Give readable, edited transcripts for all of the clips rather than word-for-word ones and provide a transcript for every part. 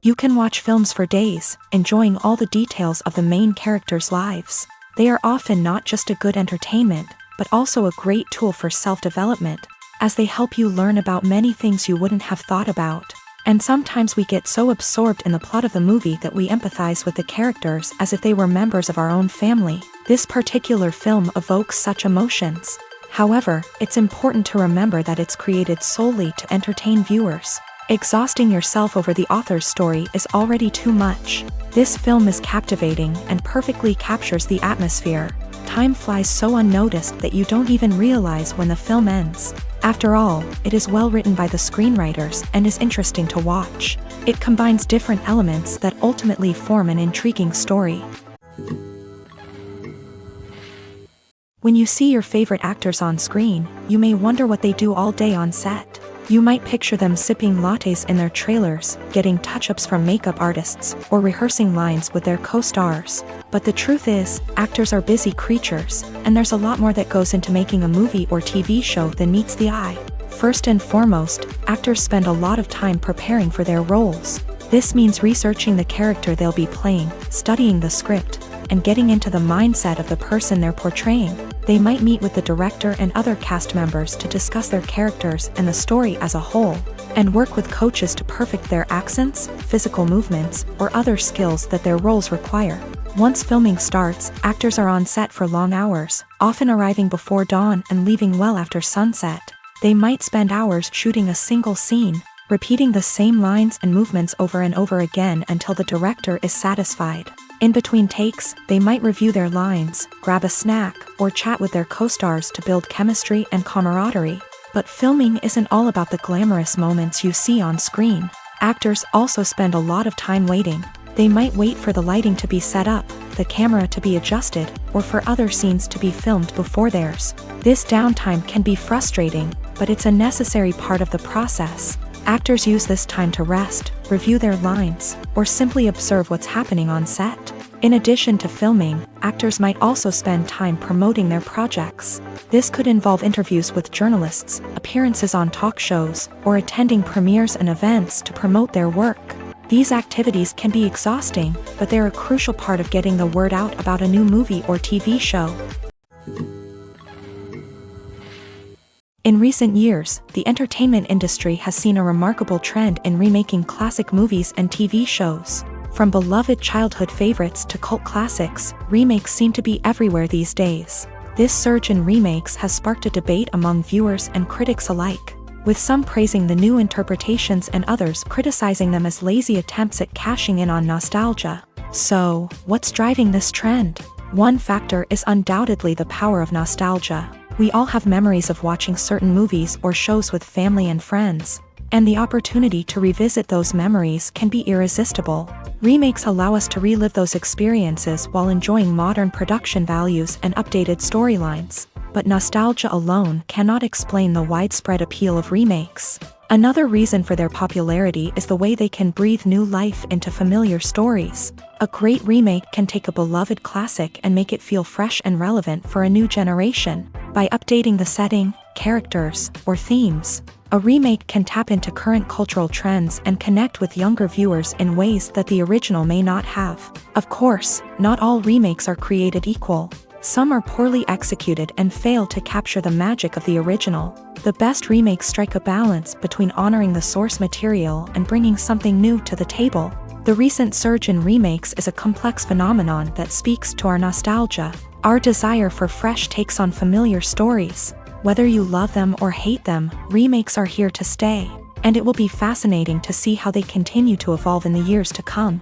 You can watch films for days, enjoying all the details of the main characters' lives. They are often not just a good entertainment, but also a great tool for self-development, as they help you learn about many things you wouldn't have thought about. And sometimes we get so absorbed in the plot of the movie that we empathize with the characters as if they were members of our own family. This particular film evokes such emotions. However, it's important to remember that it's created solely to entertain viewers. Exhausting yourself over the author's story is already too much. This film is captivating and perfectly captures the atmosphere. Time flies so unnoticed that you don't even realize when the film ends. After all, it is well written by the screenwriters and is interesting to watch. It combines different elements that ultimately form an intriguing story. When you see your favorite actors on screen, you may wonder what they do all day on set. You might picture them sipping lattes in their trailers, getting touch-ups from makeup artists, or rehearsing lines with their co-stars. But the truth is, actors are busy creatures, and there's a lot more that goes into making a movie or TV show than meets the eye. First and foremost, actors spend a lot of time preparing for their roles. This means researching the character they'll be playing, studying the script, and getting into the mindset of the person they're portraying. They might meet with the director and other cast members to discuss their characters and the story as a whole, and work with coaches to perfect their accents, physical movements, or other skills that their roles require. Once filming starts, actors are on set for long hours, often arriving before dawn and leaving well after sunset. They might spend hours shooting a single scene, repeating the same lines and movements over and over again until the director is satisfied. In between takes, they might review their lines, grab a snack, or chat with their co-stars to build chemistry and camaraderie. But filming isn't all about the glamorous moments you see on screen. Actors also spend a lot of time waiting. They might wait for the lighting to be set up, the camera to be adjusted, or for other scenes to be filmed before theirs. This downtime can be frustrating, but it's a necessary part of the process. Actors use this time to rest, review their lines, or simply observe what's happening on set. In addition to filming, actors might also spend time promoting their projects. This could involve interviews with journalists, appearances on talk shows, or attending premieres and events to promote their work. These activities can be exhausting, but they're a crucial part of getting the word out about a new movie or TV show. In recent years, the entertainment industry has seen a remarkable trend in remaking classic movies and TV shows. From beloved childhood favorites to cult classics, remakes seem to be everywhere these days. This surge in remakes has sparked a debate among viewers and critics alike, with some praising the new interpretations and others criticizing them as lazy attempts at cashing in on nostalgia. So, what's driving this trend? One factor is undoubtedly the power of nostalgia. We all have memories of watching certain movies or shows with family and friends, and the opportunity to revisit those memories can be irresistible. Remakes allow us to relive those experiences while enjoying modern production values and updated storylines. But nostalgia alone cannot explain the widespread appeal of remakes. Another reason for their popularity is the way they can breathe new life into familiar stories. A great remake can take a beloved classic and make it feel fresh and relevant for a new generation. By updating the setting, characters, or themes, a remake can tap into current cultural trends and connect with younger viewers in ways that the original may not have. Of course, not all remakes are created equal. Some are poorly executed and fail to capture the magic of the original. The best remakes strike a balance between honoring the source material and bringing something new to the table. The recent surge in remakes is a complex phenomenon that speaks to our nostalgia, our desire for fresh takes on familiar stories. Whether you love them or hate them, remakes are here to stay, and it will be fascinating to see how they continue to evolve in the years to come.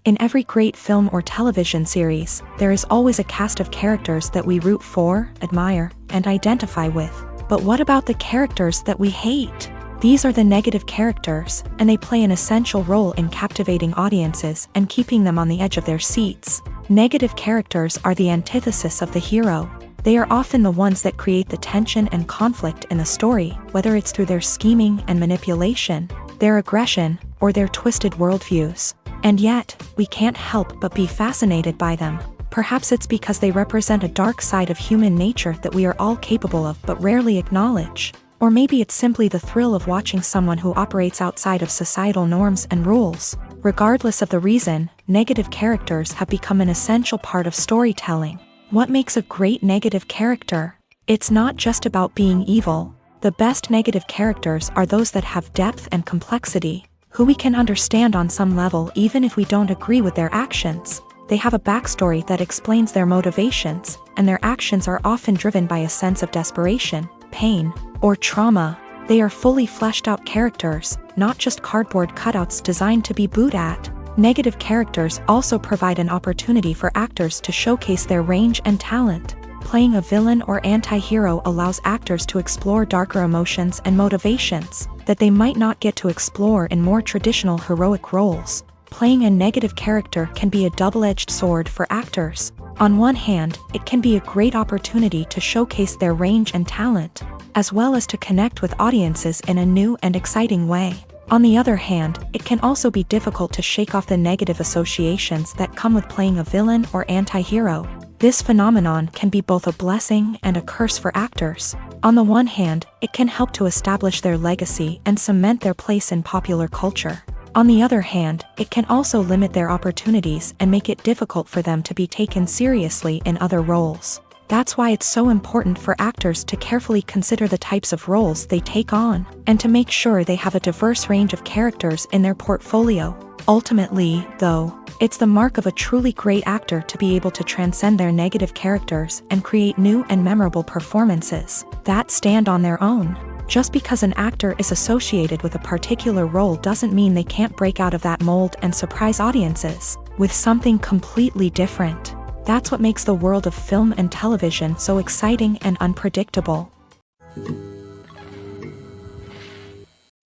In every great film or television series, there is always a cast of characters that we root for, admire, and identify with. But what about the characters that we hate? These are the negative characters, and they play an essential role in captivating audiences and keeping them on the edge of their seats. Negative characters are the antithesis of the hero. They are often the ones that create the tension and conflict in the story, whether it's through their scheming and manipulation, their aggression, or their twisted worldviews. And yet, we can't help but be fascinated by them. Perhaps it's because they represent a dark side of human nature that we are all capable of but rarely acknowledge. Or maybe it's simply the thrill of watching someone who operates outside of societal norms and rules. Regardless of the reason, negative characters have become an essential part of storytelling. What makes a great negative character? It's not just about being evil. The best negative characters are those that have depth and complexity, who we can understand on some level even if we don't agree with their actions. They have a backstory that explains their motivations, and their actions are often driven by a sense of desperation, pain, or trauma. They are fully fleshed out characters, not just cardboard cutouts designed to be booed at. Negative characters also provide an opportunity for actors to showcase their range and talent. Playing a villain or anti-hero allows actors to explore darker emotions and motivations that they might not get to explore in more traditional heroic roles. Playing a negative character can be a double-edged sword for actors. On one hand, it can be a great opportunity to showcase their range and talent, as well as to connect with audiences in a new and exciting way. On the other hand, it can also be difficult to shake off the negative associations that come with playing a villain or anti-hero. This phenomenon can be both a blessing and a curse for actors. On the one hand, it can help to establish their legacy and cement their place in popular culture. On the other hand, it can also limit their opportunities and make it difficult for them to be taken seriously in other roles. That's why it's so important for actors to carefully consider the types of roles they take on, and to make sure they have a diverse range of characters in their portfolio. Ultimately, though, it's the mark of a truly great actor to be able to transcend their negative characters and create new and memorable performances that stand on their own. Just because an actor is associated with a particular role doesn't mean they can't break out of that mold and surprise audiences with something completely different. That's what makes the world of film and television so exciting and unpredictable.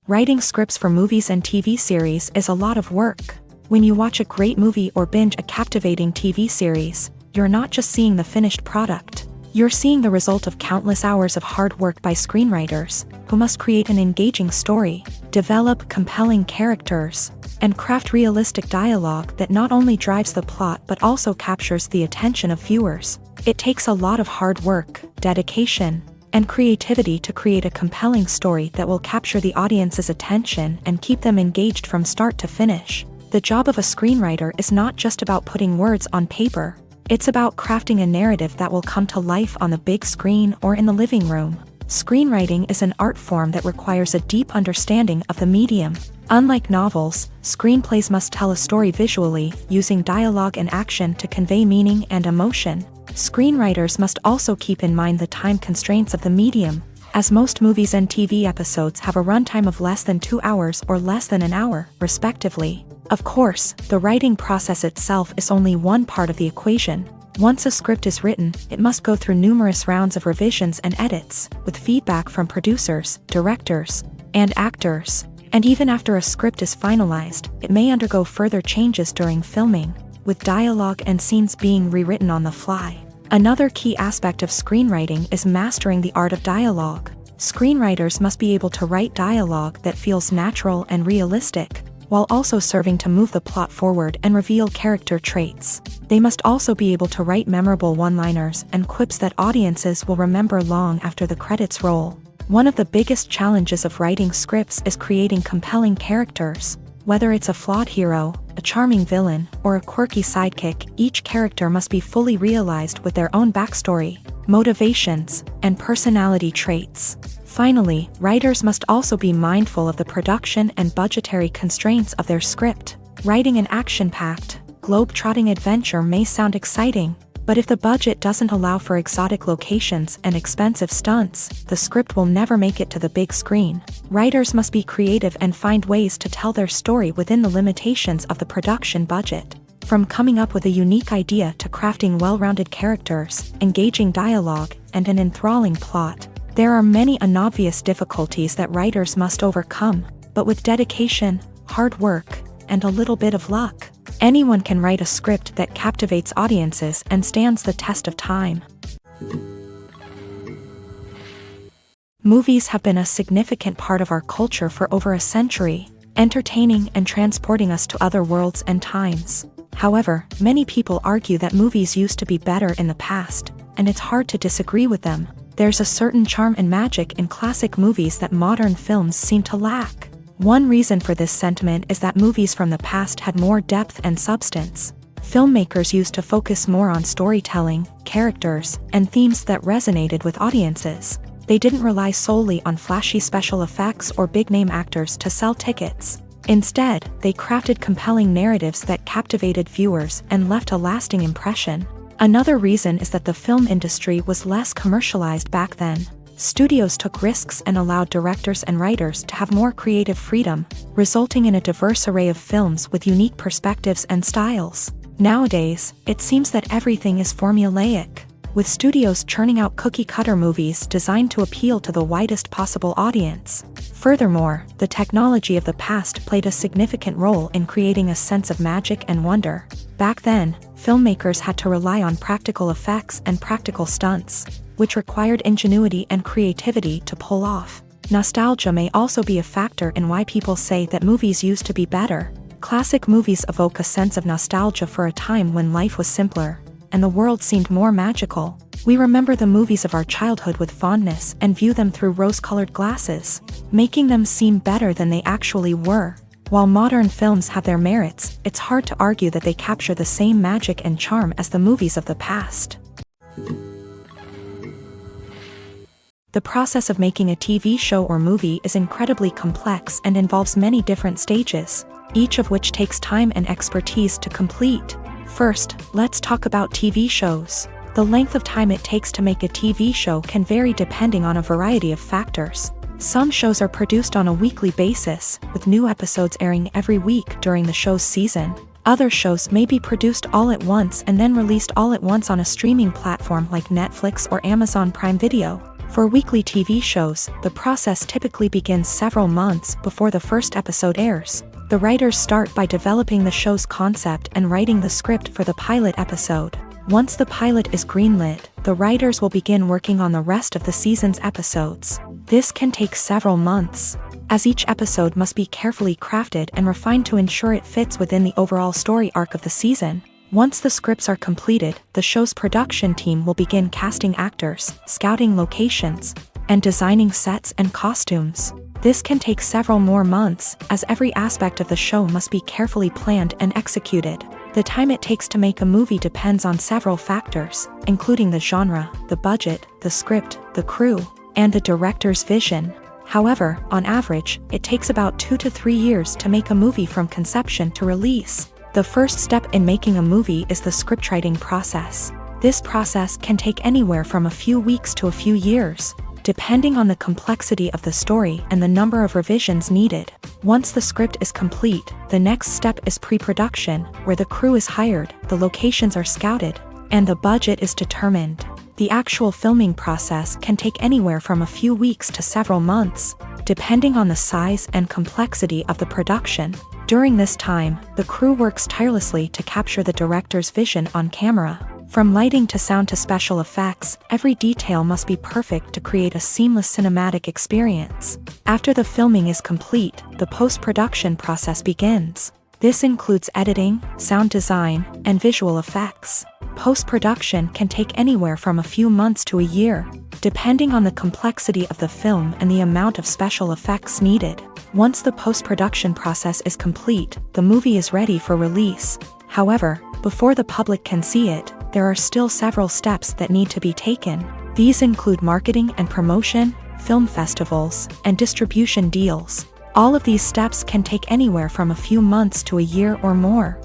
Writing scripts for movies and TV series is a lot of work. When you watch a great movie or binge a captivating TV series, you're not just seeing the finished product. You're seeing the result of countless hours of hard work by screenwriters, who must create an engaging story, develop compelling characters, and craft realistic dialogue that not only drives the plot but also captures the attention of viewers. It takes a lot of hard work, dedication, and creativity to create a compelling story that will capture the audience's attention and keep them engaged from start to finish. The job of a screenwriter is not just about putting words on paper. It's about crafting a narrative that will come to life on the big screen or in the living room. Screenwriting is an art form that requires a deep understanding of the medium. Unlike novels, screenplays must tell a story visually, using dialogue and action to convey meaning and emotion. Screenwriters must also keep in mind the time constraints of the medium, as most movies and TV episodes have a runtime of less than 2 hours or less than an hour, respectively. Of course, the writing process itself is only one part of the equation. Once a script is written, it must go through numerous rounds of revisions and edits, with feedback from producers, directors, and actors. And even after a script is finalized, it may undergo further changes during filming, with dialogue and scenes being rewritten on the fly. Another key aspect of screenwriting is mastering the art of dialogue. Screenwriters must be able to write dialogue that feels natural and realistic, while also serving to move the plot forward and reveal character traits. They must also be able to write memorable one-liners and quips that audiences will remember long after the credits roll. One of the biggest challenges of writing scripts is creating compelling characters. Whether it's a flawed hero, a charming villain, or a quirky sidekick, each character must be fully realized with their own backstory, motivations, and personality traits. Finally, writers must also be mindful of the production and budgetary constraints of their script. Writing an action-packed, globe-trotting adventure may sound exciting, but if the budget doesn't allow for exotic locations and expensive stunts, the script will never make it to the big screen. Writers must be creative and find ways to tell their story within the limitations of the production budget. From coming up with a unique idea to crafting well-rounded characters, engaging dialogue, and an enthralling plot, there are many unobvious difficulties that writers must overcome, but with dedication, hard work, and a little bit of luck, anyone can write a script that captivates audiences and stands the test of time. Movies have been a significant part of our culture for over a century, entertaining and transporting us to other worlds and times. However, many people argue that movies used to be better in the past, and it's hard to disagree with them. There's a certain charm and magic in classic movies that modern films seem to lack. One reason for this sentiment is that movies from the past had more depth and substance. Filmmakers used to focus more on storytelling, characters, and themes that resonated with audiences. They didn't rely solely on flashy special effects or big-name actors to sell tickets. Instead, they crafted compelling narratives that captivated viewers and left a lasting impression. Another reason is that the film industry was less commercialized back then. Studios took risks and allowed directors and writers to have more creative freedom, resulting in a diverse array of films with unique perspectives and styles. Nowadays, it seems that everything is formulaic, with studios churning out cookie-cutter movies designed to appeal to the widest possible audience. Furthermore, the technology of the past played a significant role in creating a sense of magic and wonder. Back then, filmmakers had to rely on practical effects and practical stunts, which required ingenuity and creativity to pull off. Nostalgia may also be a factor in why people say that movies used to be better. Classic movies evoke a sense of nostalgia for a time when life was simpler, and the world seemed more magical. We remember the movies of our childhood with fondness and view them through rose-colored glasses, making them seem better than they actually were. While modern films have their merits, it's hard to argue that they capture the same magic and charm as the movies of the past. The process of making a TV show or movie is incredibly complex and involves many different stages, each of which takes time and expertise to complete. First, let's talk about TV shows. The length of time it takes to make a TV show can vary depending on a variety of factors. Some shows are produced on a weekly basis, with new episodes airing every week during the show's season. Other shows may be produced all at once and then released all at once on a streaming platform like Netflix or Amazon Prime Video. For weekly TV shows, the process typically begins several months before the first episode airs. The writers start by developing the show's concept and writing the script for the pilot episode. Once the pilot is greenlit, the writers will begin working on the rest of the season's episodes. This can take several months, as each episode must be carefully crafted and refined to ensure it fits within the overall story arc of the season. Once the scripts are completed, the show's production team will begin casting actors, scouting locations, and designing sets and costumes. This can take several more months, as every aspect of the show must be carefully planned and executed. The time it takes to make a movie depends on several factors, including the genre, the budget, the script, the crew, and the director's vision. However, on average, it takes about 2 to 3 years to make a movie from conception to release. The first step in making a movie is the scriptwriting process. This process can take anywhere from a few weeks to a few years, depending on the complexity of the story and the number of revisions needed. Once the script is complete, the next step is pre-production, where the crew is hired, the locations are scouted, and the budget is determined. The actual filming process can take anywhere from a few weeks to several months, depending on the size and complexity of the production. During this time, the crew works tirelessly to capture the director's vision on camera. From lighting to sound to special effects, every detail must be perfect to create a seamless cinematic experience. After the filming is complete, the post-production process begins. This includes editing, sound design, and visual effects. Post-production can take anywhere from a few months to a year, depending on the complexity of the film and the amount of special effects needed. Once the post-production process is complete, the movie is ready for release. However, before the public can see it, there are still several steps that need to be taken. These include marketing and promotion, film festivals, and distribution deals. All of these steps can take anywhere from a few months to a year or more.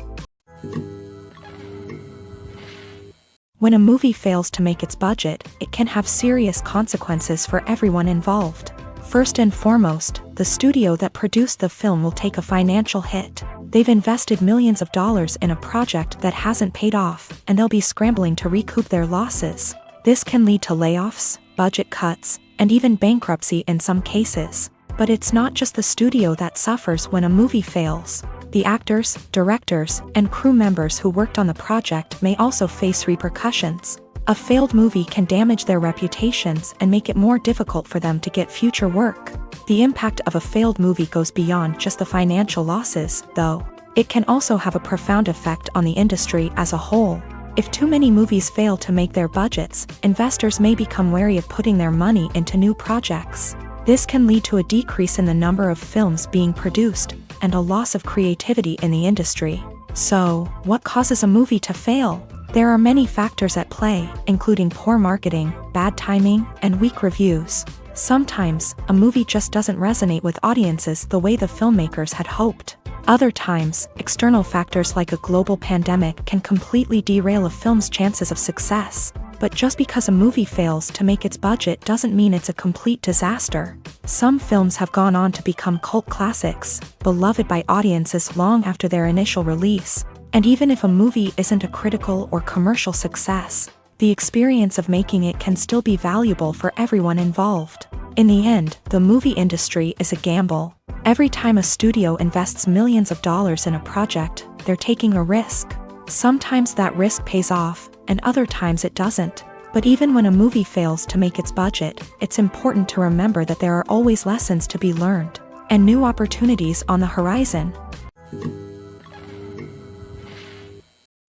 When a movie fails to make its budget, it can have serious consequences for everyone involved. First and foremost, the studio that produced the film will take a financial hit. They've invested millions of dollars in a project that hasn't paid off, and they'll be scrambling to recoup their losses. This can lead to layoffs, budget cuts, and even bankruptcy in some cases. But it's not just the studio that suffers when a movie fails. The actors, directors, and crew members who worked on the project may also face repercussions. A failed movie can damage their reputations and make it more difficult for them to get future work. The impact of a failed movie goes beyond just the financial losses, though. It can also have a profound effect on the industry as a whole. If too many movies fail to make their budgets, investors may become wary of putting their money into new projects. This can lead to a decrease in the number of films being produced, and a loss of creativity in the industry. So, what causes a movie to fail? There are many factors at play, including poor marketing, bad timing, and weak reviews. Sometimes, a movie just doesn't resonate with audiences the way the filmmakers had hoped. Other times, external factors like a global pandemic can completely derail a film's chances of success. But just because a movie fails to make its budget doesn't mean it's a complete disaster. Some films have gone on to become cult classics, beloved by audiences long after their initial release. And even if a movie isn't a critical or commercial success, the experience of making it can still be valuable for everyone involved. In the end, the movie industry is a gamble. Every time a studio invests millions of dollars in a project, they're taking a risk. Sometimes that risk pays off, and other times it doesn't. But even when a movie fails to make its budget, it's important to remember that there are always lessons to be learned, and new opportunities on the horizon.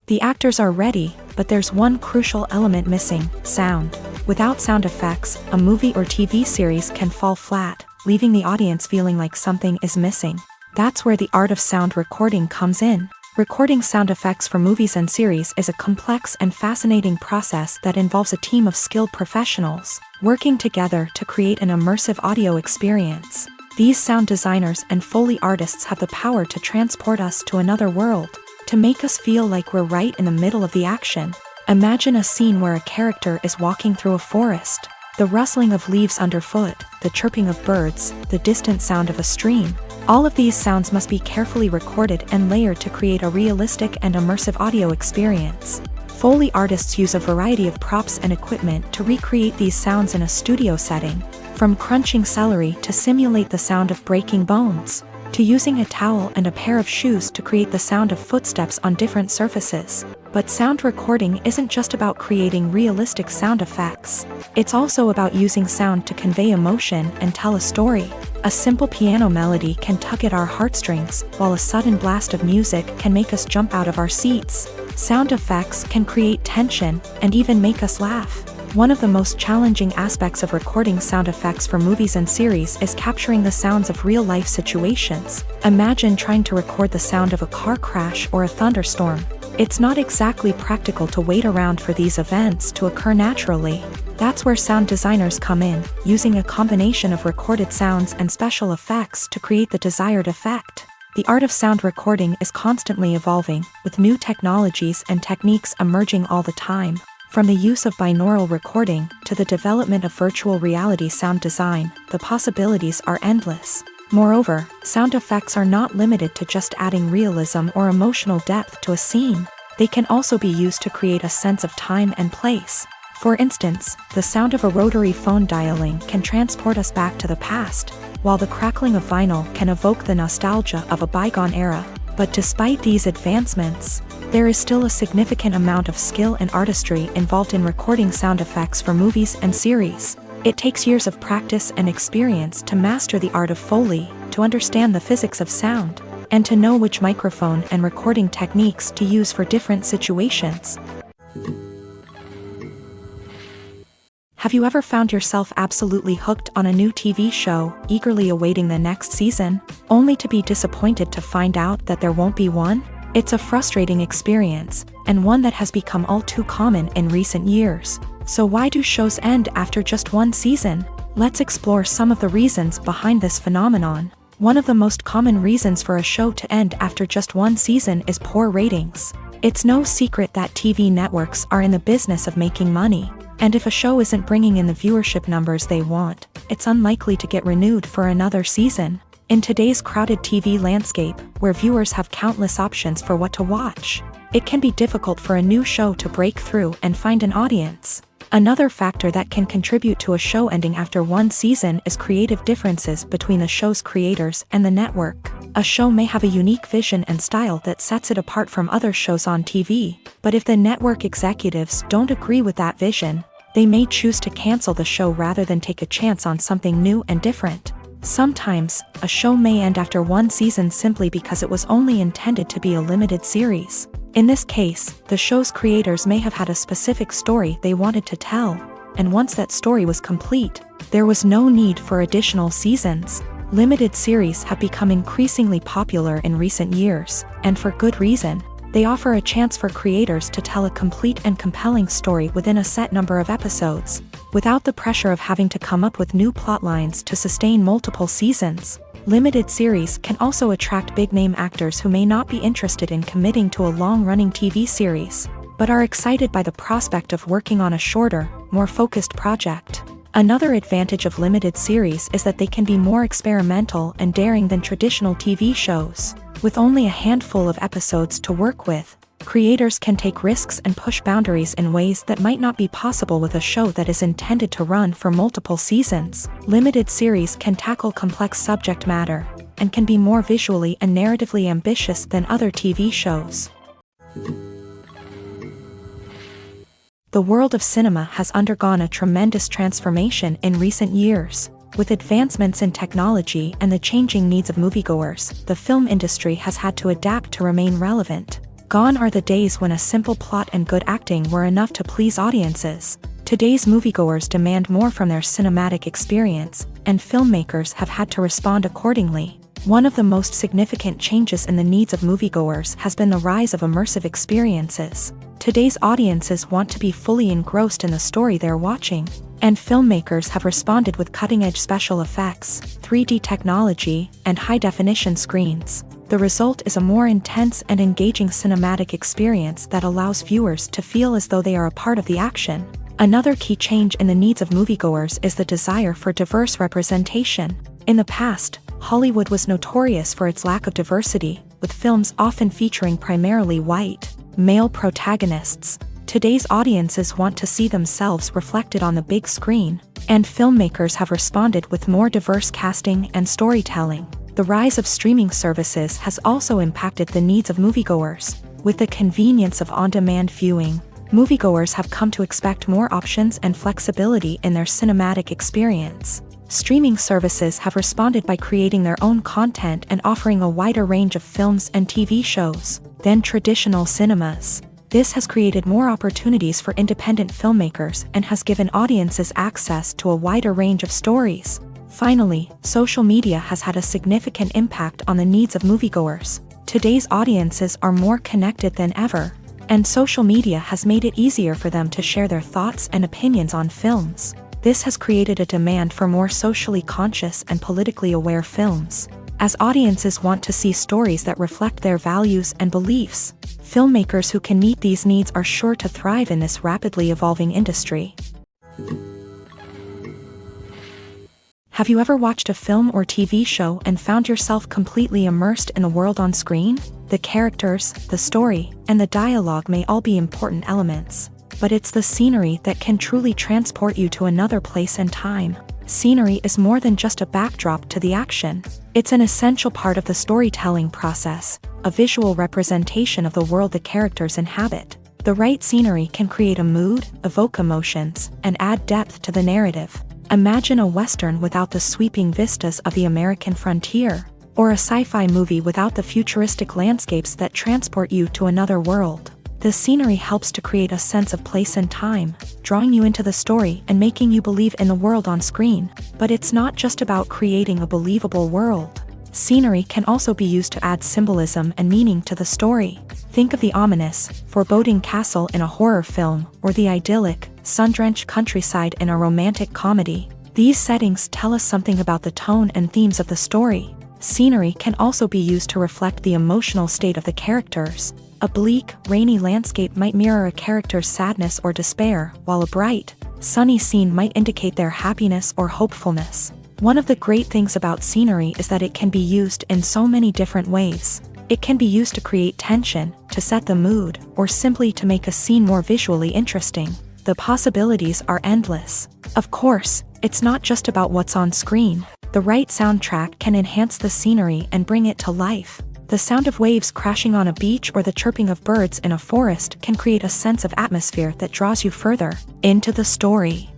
The actors are ready, but there's one crucial element missing: sound. Without sound effects, a movie or TV series can fall flat, leaving the audience feeling like something is missing. That's where the art of sound recording comes in. Recording sound effects for movies and series is a complex and fascinating process that involves a team of skilled professionals working together to create an immersive audio experience. These sound designers and Foley artists have the power to transport us to another world, to make us feel like we're right in the middle of the action. Imagine a scene where a character is walking through a forest. The rustling of leaves underfoot, the chirping of birds, the distant sound of a stream. All of these sounds must be carefully recorded and layered to create a realistic and immersive audio experience. Foley artists use a variety of props and equipment to recreate these sounds in a studio setting, from crunching celery to simulate the sound of breaking bones, to using a towel and a pair of shoes to create the sound of footsteps on different surfaces. But sound recording isn't just about creating realistic sound effects. It's also about using sound to convey emotion and tell a story. A simple piano melody can tug at our heartstrings, while a sudden blast of music can make us jump out of our seats. Sound effects can create tension and even make us laugh. One of the most challenging aspects of recording sound effects for movies and series is capturing the sounds of real-life situations. Imagine trying to record the sound of a car crash or a thunderstorm. It's not exactly practical to wait around for these events to occur naturally. That's where sound designers come in, using a combination of recorded sounds and special effects to create the desired effect. The art of sound recording is constantly evolving, with new technologies and techniques emerging all the time. From the use of binaural recording to the development of virtual reality sound design, the possibilities are endless. Moreover, sound effects are not limited to just adding realism or emotional depth to a scene. They can also be used to create a sense of time and place. For instance, the sound of a rotary phone dialing can transport us back to the past, while the crackling of vinyl can evoke the nostalgia of a bygone era. But despite these advancements, there is still a significant amount of skill and artistry involved in recording sound effects for movies and series. It takes years of practice and experience to master the art of Foley, to understand the physics of sound, and to know which microphone and recording techniques to use for different situations. Have you ever found yourself absolutely hooked on a new TV show, eagerly awaiting the next season, only to be disappointed to find out that there won't be one? It's a frustrating experience, and one that has become all too common in recent years. So why do shows end after just one season? Let's explore some of the reasons behind this phenomenon. One of the most common reasons for a show to end after just one season is poor ratings. It's no secret that TV networks are in the business of making money. And if a show isn't bringing in the viewership numbers they want, it's unlikely to get renewed for another season. In today's crowded TV landscape, where viewers have countless options for what to watch, it can be difficult for a new show to break through and find an audience. Another factor that can contribute to a show ending after one season is creative differences between the show's creators and the network. A show may have a unique vision and style that sets it apart from other shows on TV, but if the network executives don't agree with that vision, they may choose to cancel the show rather than take a chance on something new and different. Sometimes, a show may end after one season simply because it was only intended to be a limited series. In this case, the show's creators may have had a specific story they wanted to tell, and once that story was complete, there was no need for additional seasons. Limited series have become increasingly popular in recent years, and for good reason. They offer a chance for creators to tell a complete and compelling story within a set number of episodes, without the pressure of having to come up with new plotlines to sustain multiple seasons. Limited series can also attract big-name actors who may not be interested in committing to a long-running TV series, but are excited by the prospect of working on a shorter, more focused project. Another advantage of limited series is that they can be more experimental and daring than traditional TV shows. With only a handful of episodes to work with, creators can take risks and push boundaries in ways that might not be possible with a show that is intended to run for multiple seasons. Limited series can tackle complex subject matter, and can be more visually and narratively ambitious than other TV shows. The world of cinema has undergone a tremendous transformation in recent years. With advancements in technology and the changing needs of moviegoers, the film industry has had to adapt to remain relevant. Gone are the days when a simple plot and good acting were enough to please audiences. Today's moviegoers demand more from their cinematic experience, and filmmakers have had to respond accordingly. One of the most significant changes in the needs of moviegoers has been the rise of immersive experiences. Today's audiences want to be fully engrossed in the story they're watching, and filmmakers have responded with cutting-edge special effects, 3D technology, and high-definition screens. The result is a more intense and engaging cinematic experience that allows viewers to feel as though they are a part of the action. Another key change in the needs of moviegoers is the desire for diverse representation. In the past, Hollywood was notorious for its lack of diversity, with films often featuring primarily white, male protagonists. Today's audiences want to see themselves reflected on the big screen, and filmmakers have responded with more diverse casting and storytelling. The rise of streaming services has also impacted the needs of moviegoers. With the convenience of on-demand viewing, moviegoers have come to expect more options and flexibility in their cinematic experience. Streaming services have responded by creating their own content and offering a wider range of films and TV shows than traditional cinemas. This has created more opportunities for independent filmmakers and has given audiences access to a wider range of stories. Finally, social media has had a significant impact on the needs of moviegoers. Today's audiences are more connected than ever, and social media has made it easier for them to share their thoughts and opinions on films. This has created a demand for more socially conscious and politically aware films. As audiences want to see stories that reflect their values and beliefs, filmmakers who can meet these needs are sure to thrive in this rapidly evolving industry. Have you ever watched a film or TV show and found yourself completely immersed in the world on screen? The characters, the story, and the dialogue may all be important elements, but it's the scenery that can truly transport you to another place and time. Scenery is more than just a backdrop to the action. It's an essential part of the storytelling process, a visual representation of the world the characters inhabit. The right scenery can create a mood, evoke emotions, and add depth to the narrative. Imagine a Western without the sweeping vistas of the American frontier, or a sci-fi movie without the futuristic landscapes that transport you to another world. The scenery helps to create a sense of place and time, drawing you into the story and making you believe in the world on screen. But it's not just about creating a believable world. Scenery can also be used to add symbolism and meaning to the story. Think of the ominous, foreboding castle in a horror film, or the idyllic, sun-drenched countryside in a romantic comedy. These settings tell us something about the tone and themes of the story. Scenery can also be used to reflect the emotional state of the characters. A bleak, rainy landscape might mirror a character's sadness or despair, while a bright, sunny scene might indicate their happiness or hopefulness. One of the great things about scenery is that it can be used in so many different ways. It can be used to create tension, to set the mood, or simply to make a scene more visually interesting. The possibilities are endless. Of course, it's not just about what's on screen. The right soundtrack can enhance the scenery and bring it to life. The sound of waves crashing on a beach or the chirping of birds in a forest can create a sense of atmosphere that draws you further into the story.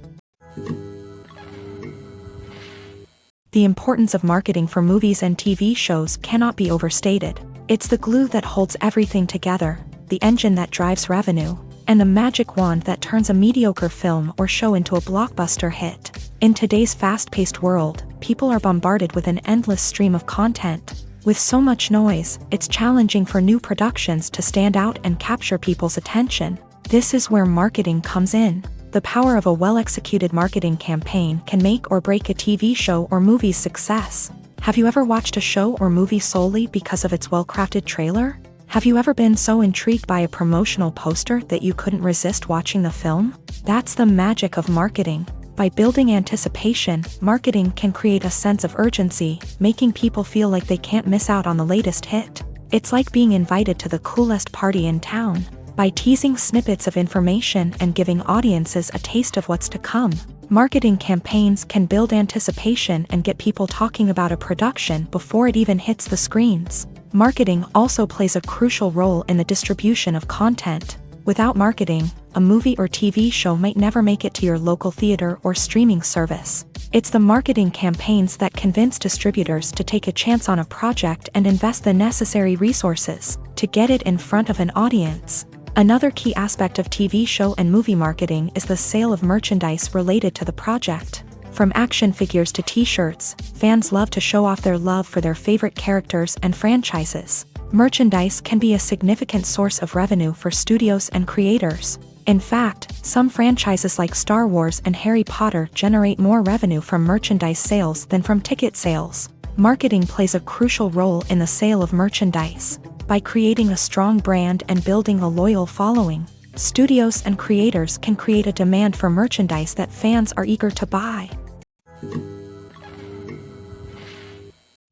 The importance of marketing for movies and TV shows cannot be overstated. It's the glue that holds everything together. the engine that drives revenue, and the magic wand that turns a mediocre film or show into a blockbuster hit. In today's fast-paced world, people are bombarded with an endless stream of content. With so much noise, it's challenging for new productions to stand out and capture people's attention. This is where marketing comes in. The power of a well-executed marketing campaign can make or break a TV show or movie's success. Have you ever watched a show or movie solely because of its well-crafted trailer? Have you ever been so intrigued by a promotional poster that you couldn't resist watching the film? That's the magic of marketing. By building anticipation, marketing can create a sense of urgency, making people feel like they can't miss out on the latest hit. It's like being invited to the coolest party in town. By teasing snippets of information and giving audiences a taste of what's to come, marketing campaigns can build anticipation and get people talking about a production before it even hits the screens. Marketing also plays a crucial role in the distribution of content. Without marketing, a movie or TV show might never make it to your local theater or streaming service. It's the marketing campaigns that convince distributors to take a chance on a project and invest the necessary resources to get it in front of an audience. Another key aspect of TV show and movie marketing is the sale of merchandise related to the project. From action figures to t-shirts, fans love to show off their love for their favorite characters and franchises. Merchandise can be a significant source of revenue for studios and creators. In fact, some franchises like Star Wars and Harry Potter generate more revenue from merchandise sales than from ticket sales. Marketing plays a crucial role in the sale of merchandise. By creating a strong brand and building a loyal following, studios and creators can create a demand for merchandise that fans are eager to buy.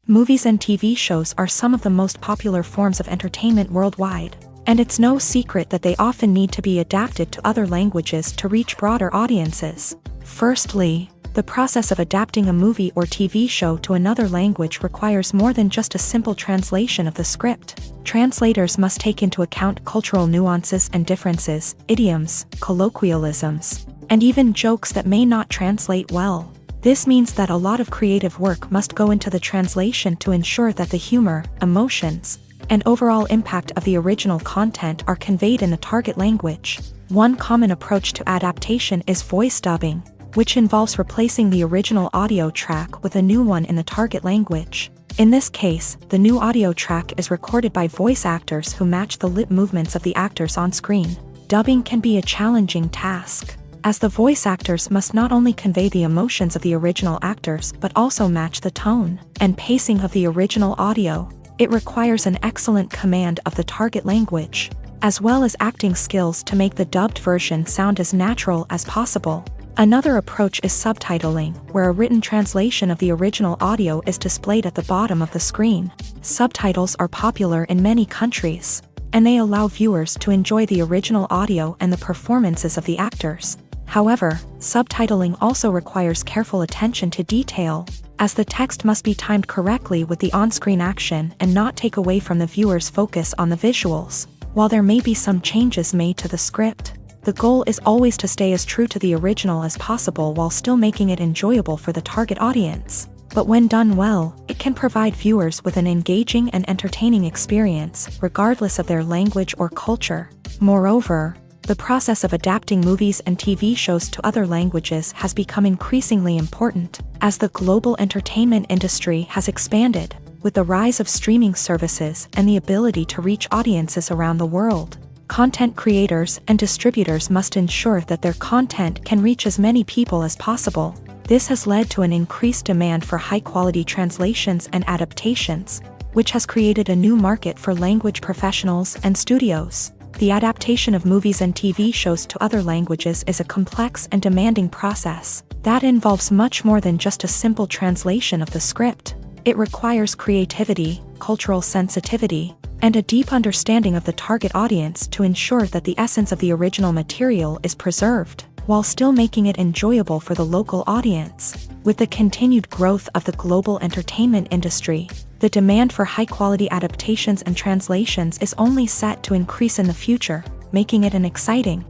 Movies and TV shows are some of the most popular forms of entertainment worldwide, and it's no secret that they often need to be adapted to other languages to reach broader audiences. Firstly, the process of adapting a movie or TV show to another language requires more than just a simple translation of the script. Translators must take into account cultural nuances and differences, idioms, colloquialisms, and even jokes that may not translate well. This means that a lot of creative work must go into the translation to ensure that the humor, emotions, and overall impact of the original content are conveyed in the target language. One common approach to adaptation is voice dubbing, which involves replacing the original audio track with a new one in the target language. In this case, the new audio track is recorded by voice actors who match the lip movements of the actors on screen. Dubbing can be a challenging task, as the voice actors must not only convey the emotions of the original actors but also match the tone and pacing of the original audio. It requires an excellent command of the target language, as well as acting skills to make the dubbed version sound as natural as possible. Another approach is subtitling, where a written translation of the original audio is displayed at the bottom of the screen. Subtitles are popular in many countries, and they allow viewers to enjoy the original audio and the performances of the actors. However, subtitling also requires careful attention to detail, as the text must be timed correctly with the on-screen action and not take away from the viewer's focus on the visuals. While there may be some changes made to the script, the goal is always to stay as true to the original as possible while still making it enjoyable for the target audience. But when done well, it can provide viewers with an engaging and entertaining experience, regardless of their language or culture. Moreover, the process of adapting movies and TV shows to other languages has become increasingly important, as the global entertainment industry has expanded, with the rise of streaming services and the ability to reach audiences around the world. Content creators and distributors must ensure that their content can reach as many people as possible. This has led to an increased demand for high-quality translations and adaptations, which has created a new market for language professionals and studios. The adaptation of movies and TV shows to other languages is a complex and demanding process that involves much more than just a simple translation of the script. It requires creativity, cultural sensitivity, and a deep understanding of the target audience to ensure that the essence of the original material is preserved, while still making it enjoyable for the local audience. With the continued growth of the global entertainment industry, the demand for high-quality adaptations and translations is only set to increase in the future, making it an exciting.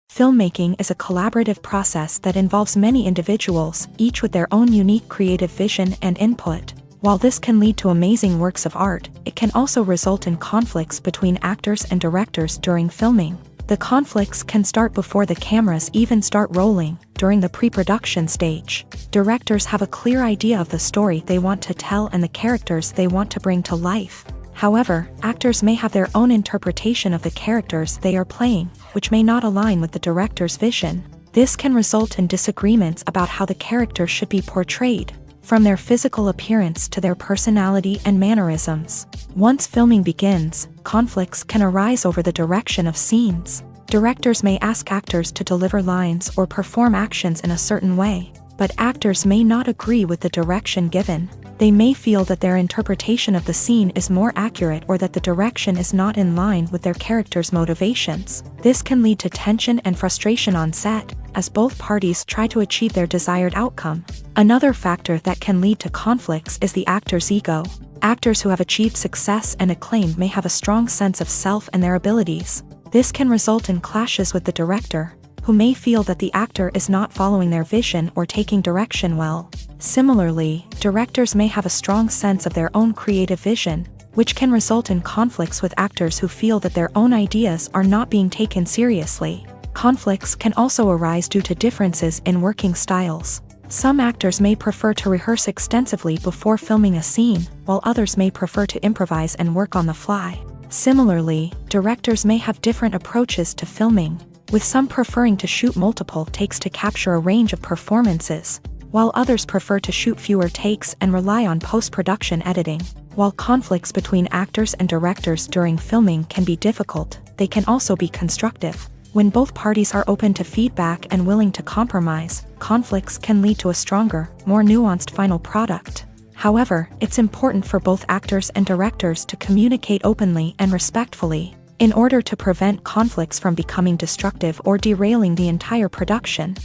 Filmmaking is a collaborative process that involves many individuals, each with their own unique creative vision and input. While this can lead to amazing works of art, it can also result in conflicts between actors and directors during filming. The conflicts can start before the cameras even start rolling, during the pre-production stage. Directors have a clear idea of the story they want to tell and the characters they want to bring to life. However, actors may have their own interpretation of the characters they are playing, which may not align with the director's vision. This can result in disagreements about how the character should be portrayed, from their physical appearance to their personality and mannerisms. Once filming begins, conflicts can arise over the direction of scenes. Directors may ask actors to deliver lines or perform actions in a certain way, but actors may not agree with the direction given. They may feel that their interpretation of the scene is more accurate or that the direction is not in line with their character's motivations. This can lead to tension and frustration on set, as both parties try to achieve their desired outcome. Another factor that can lead to conflicts is the actor's ego. Actors who have achieved success and acclaim may have a strong sense of self and their abilities. This can result in clashes with the director, who may feel that the actor is not following their vision or taking direction well. Similarly, directors may have a strong sense of their own creative vision, which can result in conflicts with actors who feel that their own ideas are not being taken seriously. Conflicts can also arise due to differences in working styles. Some actors may prefer to rehearse extensively before filming a scene, while others may prefer to improvise and work on the fly. Similarly, directors may have different approaches to filming, with some preferring to shoot multiple takes to capture a range of performances, while others prefer to shoot fewer takes and rely on post-production editing. While conflicts between actors and directors during filming can be difficult, they can also be constructive. When both parties are open to feedback and willing to compromise, conflicts can lead to a stronger, more nuanced final product. However, it's important for both actors and directors to communicate openly and respectfully, in order to prevent conflicts from becoming destructive or derailing the entire production.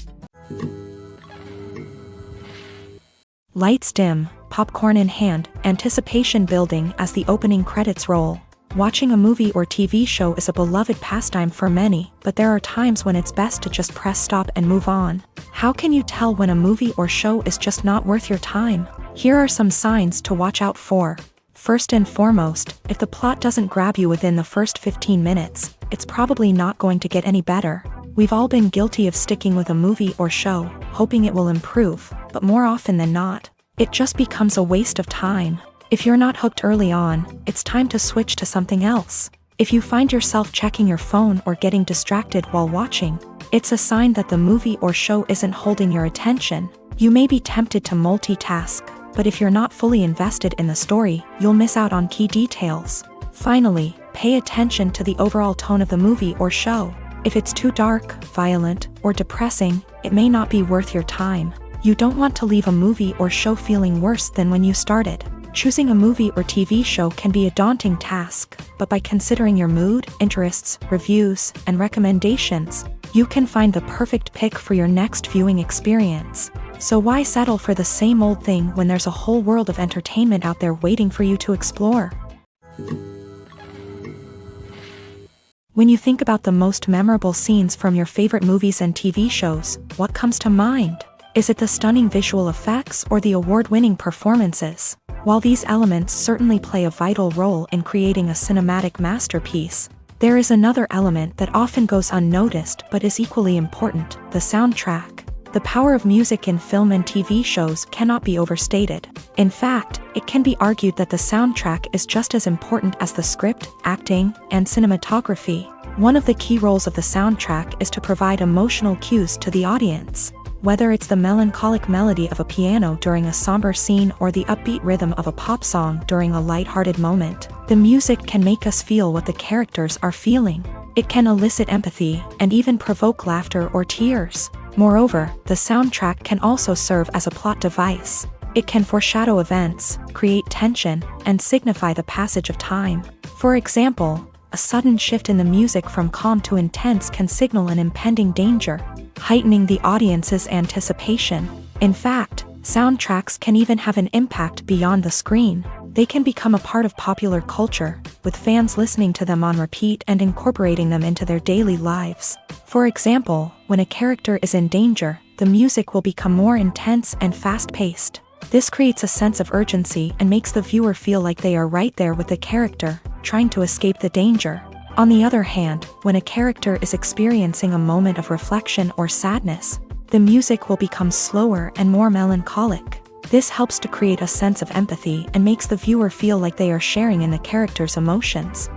Lights dim, popcorn in hand, anticipation building as the opening credits roll. Watching a movie or TV show is a beloved pastime for many, but there are times when it's best to just press stop and move on. How can you tell when a movie or show is just not worth your time? Here are some signs to watch out for. First and foremost, if the plot doesn't grab you within the first 15 minutes, it's probably not going to get any better. We've all been guilty of sticking with a movie or show, hoping it will improve, but more often than not, it just becomes a waste of time. If you're not hooked early on, it's time to switch to something else. If you find yourself checking your phone or getting distracted while watching, it's a sign that the movie or show isn't holding your attention. You may be tempted to multitask, but if you're not fully invested in the story, you'll miss out on key details. Finally, pay attention to the overall tone of the movie or show. If it's too dark, violent, or depressing, it may not be worth your time. You don't want to leave a movie or show feeling worse than when you started. Choosing a movie or TV show can be a daunting task, but by considering your mood, interests, reviews, and recommendations, you can find the perfect pick for your next viewing experience. So why settle for the same old thing when there's a whole world of entertainment out there waiting for you to explore? When you think about the most memorable scenes from your favorite movies and TV shows, what comes to mind? Is it the stunning visual effects or the award-winning performances? While these elements certainly play a vital role in creating a cinematic masterpiece, there is another element that often goes unnoticed but is equally important: the soundtrack. The power of music in film and TV shows cannot be overstated. In fact, it can be argued that the soundtrack is just as important as the script, acting, and cinematography. One of the key roles of the soundtrack is to provide emotional cues to the audience. Whether it's the melancholic melody of a piano during a somber scene or the upbeat rhythm of a pop song during a lighthearted moment, the music can make us feel what the characters are feeling. It can elicit empathy and even provoke laughter or tears. Moreover, the soundtrack can also serve as a plot device. It can foreshadow events, create tension, and signify the passage of time. For example, a sudden shift in the music from calm to intense can signal an impending danger, heightening the audience's anticipation. In fact, soundtracks can even have an impact beyond the screen. They can become a part of popular culture, with fans listening to them on repeat and incorporating them into their daily lives. For example, when a character is in danger, the music will become more intense and fast-paced. This creates a sense of urgency and makes the viewer feel like they are right there with the character, trying to escape the danger. On the other hand, when a character is experiencing a moment of reflection or sadness, the music will become slower and more melancholic. This helps to create a sense of empathy and makes the viewer feel like they are sharing in the character's emotions.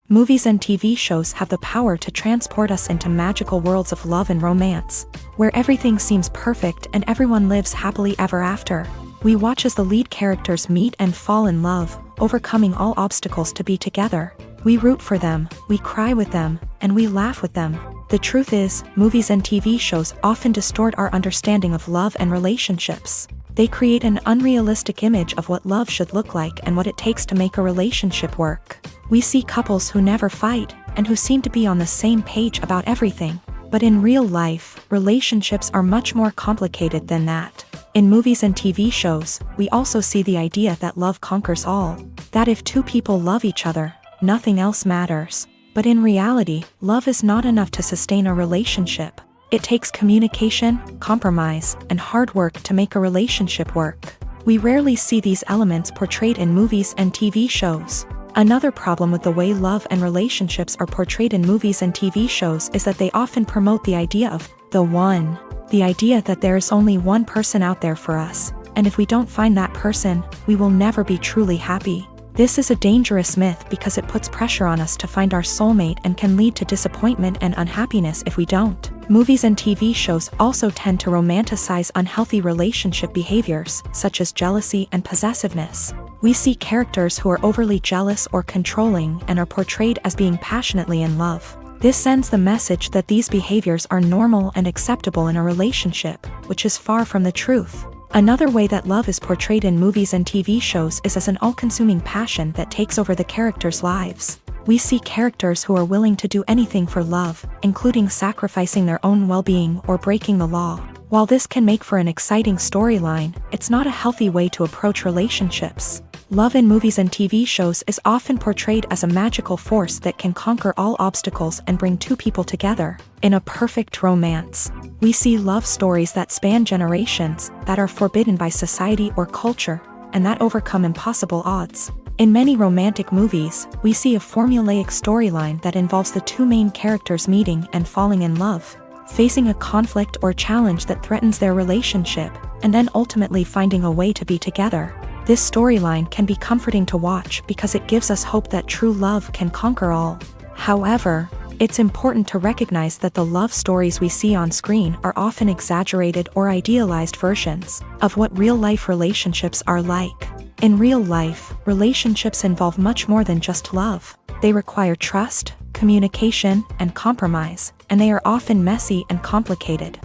Movies and TV shows have the power to transport us into magical worlds of love and romance, where everything seems perfect and everyone lives happily ever after. We watch as the lead characters meet and fall in love, overcoming all obstacles to be together. We root for them, we cry with them, and we laugh with them. The truth is, movies and TV shows often distort our understanding of love and relationships. They create an unrealistic image of what love should look like and what it takes to make a relationship work. We see couples who never fight, and who seem to be on the same page about everything. But in real life, relationships are much more complicated than that. In movies and TV shows, we also see the idea that love conquers all. That if two people love each other, nothing else matters. But in reality, love is not enough to sustain a relationship. It takes communication, compromise, and hard work to make a relationship work. We rarely see these elements portrayed in movies and TV shows. Another problem with the way love and relationships are portrayed in movies and TV shows is that they often promote the idea of the one. The idea that there is only one person out there for us, and if we don't find that person, we will never be truly happy. This is a dangerous myth because it puts pressure on us to find our soulmate and can lead to disappointment and unhappiness if we don't. Movies and TV shows also tend to romanticize unhealthy relationship behaviors, such as jealousy and possessiveness. We see characters who are overly jealous or controlling and are portrayed as being passionately in love. This sends the message that these behaviors are normal and acceptable in a relationship, which is far from the truth. Another way that love is portrayed in movies and TV shows is as an all-consuming passion that takes over the characters' lives. We see characters who are willing to do anything for love, including sacrificing their own well-being or breaking the law. While this can make for an exciting storyline, it's not a healthy way to approach relationships. Love in movies and TV shows is often portrayed as a magical force that can conquer all obstacles and bring two people together in a perfect romance. We see love stories that span generations, that are forbidden by society or culture, and that overcome impossible odds. In many romantic movies, we see a formulaic storyline that involves the two main characters meeting and falling in love, facing a conflict or challenge that threatens their relationship, and then ultimately finding a way to be together. This storyline can be comforting to watch because it gives us hope that true love can conquer all. However, it's important to recognize that the love stories we see on screen are often exaggerated or idealized versions of what real-life relationships are like. In real life, relationships involve much more than just love. They require trust, communication, and compromise, and they are often messy and complicated.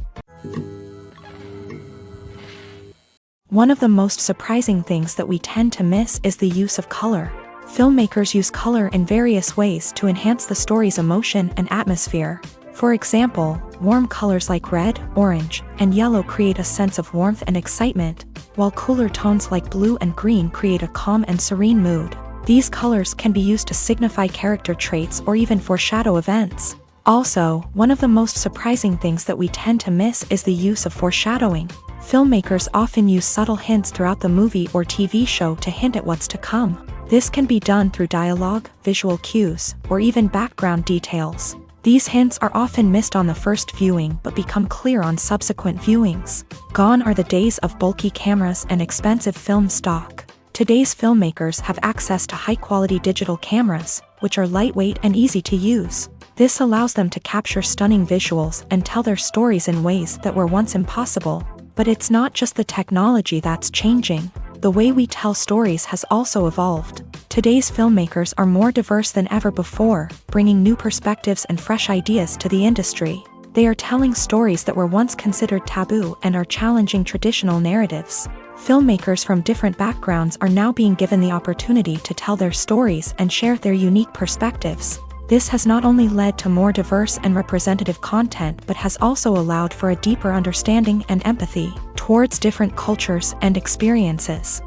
One of the most surprising things that we tend to miss is the use of color. Filmmakers use color in various ways to enhance the story's emotion and atmosphere. For example, warm colors like red, orange, and yellow create a sense of warmth and excitement, while cooler tones like blue and green create a calm and serene mood. These colors can be used to signify character traits or even foreshadow events. Also, one of the most surprising things that we tend to miss is the use of foreshadowing. Filmmakers often use subtle hints throughout the movie or TV show to hint at what's to come. This can be done through dialogue, visual cues, or even background details. These hints are often missed on the first viewing but become clear on subsequent viewings. Gone are the days of bulky cameras and expensive film stock. Today's filmmakers have access to high-quality digital cameras, which are lightweight and easy to use. This allows them to capture stunning visuals and tell their stories in ways that were once impossible. But it's not just the technology that's changing. The way we tell stories has also evolved. Today's filmmakers are more diverse than ever before, bringing new perspectives and fresh ideas to the industry. They are telling stories that were once considered taboo and are challenging traditional narratives. Filmmakers from different backgrounds are now being given the opportunity to tell their stories and share their unique perspectives. This has not only led to more diverse and representative content but has also allowed for a deeper understanding and empathy towards different cultures and experiences.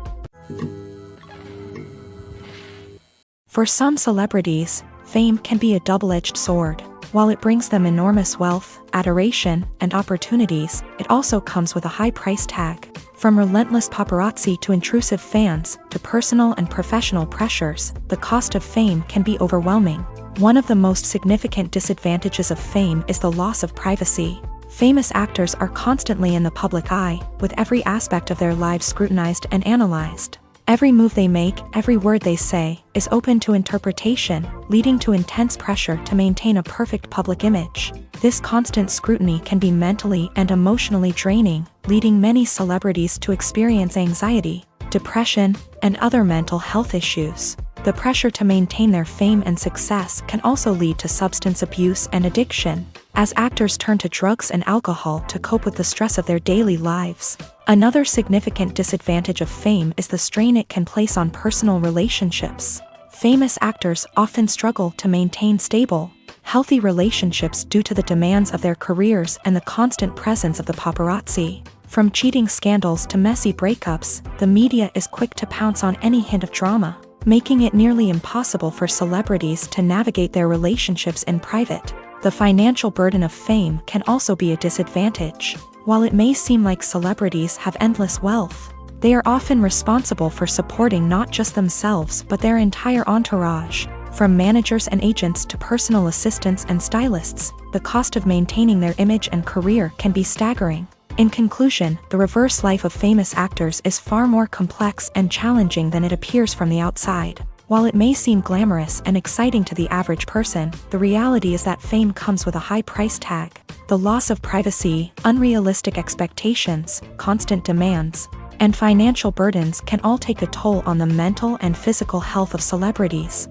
For some celebrities, fame can be a double-edged sword. While it brings them enormous wealth, adoration, and opportunities, it also comes with a high price tag. From relentless paparazzi to intrusive fans, to personal and professional pressures, the cost of fame can be overwhelming. One of the most significant disadvantages of fame is the loss of privacy. Famous actors are constantly in the public eye, with every aspect of their lives scrutinized and analyzed. Every move they make, every word they say, is open to interpretation, leading to intense pressure to maintain a perfect public image. This constant scrutiny can be mentally and emotionally draining, leading many celebrities to experience anxiety, depression, and other mental health issues. The pressure to maintain their fame and success can also lead to substance abuse and addiction, as actors turn to drugs and alcohol to cope with the stress of their daily lives. Another significant disadvantage of fame is the strain it can place on personal relationships. Famous actors often struggle to maintain stable, healthy relationships due to the demands of their careers and the constant presence of the paparazzi. From cheating scandals to messy breakups, the media is quick to pounce on any hint of drama, making it nearly impossible for celebrities to navigate their relationships in private. The financial burden of fame can also be a disadvantage. While it may seem like celebrities have endless wealth, they are often responsible for supporting not just themselves but their entire entourage. From managers and agents to personal assistants and stylists, the cost of maintaining their image and career can be staggering. In conclusion, the reverse life of famous actors is far more complex and challenging than it appears from the outside. While it may seem glamorous and exciting to the average person, the reality is that fame comes with a high price tag. The loss of privacy, unrealistic expectations, constant demands, and financial burdens can all take a toll on the mental and physical health of celebrities.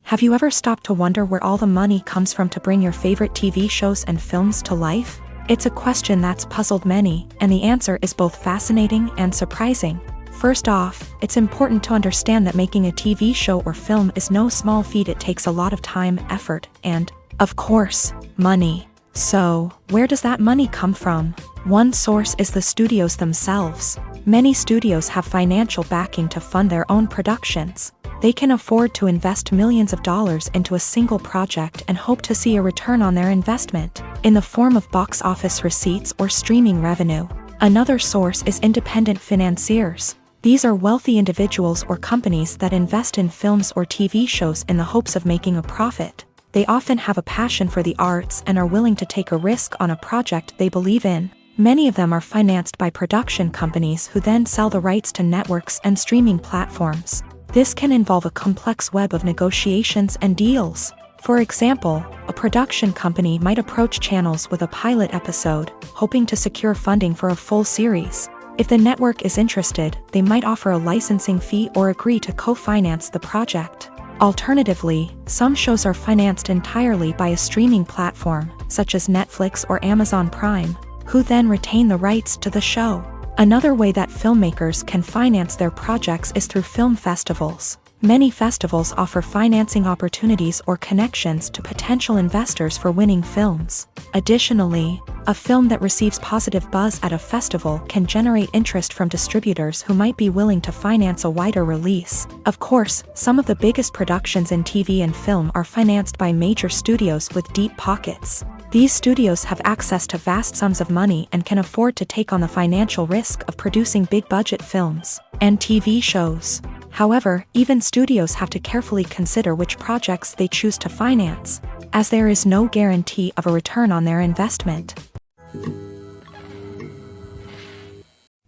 Have you ever stopped to wonder where all the money comes from to bring your favorite TV shows and films to life? It's a question that's puzzled many, and the answer is both fascinating and surprising. First off, it's important to understand that making a TV show or film is no small feat. It takes a lot of time, effort, and, of course, money. So, where does that money come from? One source is the studios themselves. Many studios have financial backing to fund their own productions. They can afford to invest millions of dollars into a single project and hope to see a return on their investment, in the form of box office receipts or streaming revenue. Another source is independent financiers. These are wealthy individuals or companies that invest in films or TV shows in the hopes of making a profit. They often have a passion for the arts and are willing to take a risk on a project they believe in. Many of them are financed by production companies who then sell the rights to networks and streaming platforms. This can involve a complex web of negotiations and deals. For example, a production company might approach channels with a pilot episode, hoping to secure funding for a full series. If the network is interested, they might offer a licensing fee or agree to co-finance the project. Alternatively, some shows are financed entirely by a streaming platform, such as Netflix or Amazon Prime, who then retain the rights to the show. Another way that filmmakers can finance their projects is through film festivals. Many festivals offer financing opportunities or connections to potential investors for winning films. Additionally, a film that receives positive buzz at a festival can generate interest from distributors who might be willing to finance a wider release. Of course, some of the biggest productions in TV and film are financed by major studios with deep pockets. These studios have access to vast sums of money and can afford to take on the financial risk of producing big-budget films and TV shows. However, even studios have to carefully consider which projects they choose to finance, as there is no guarantee of a return on their investment.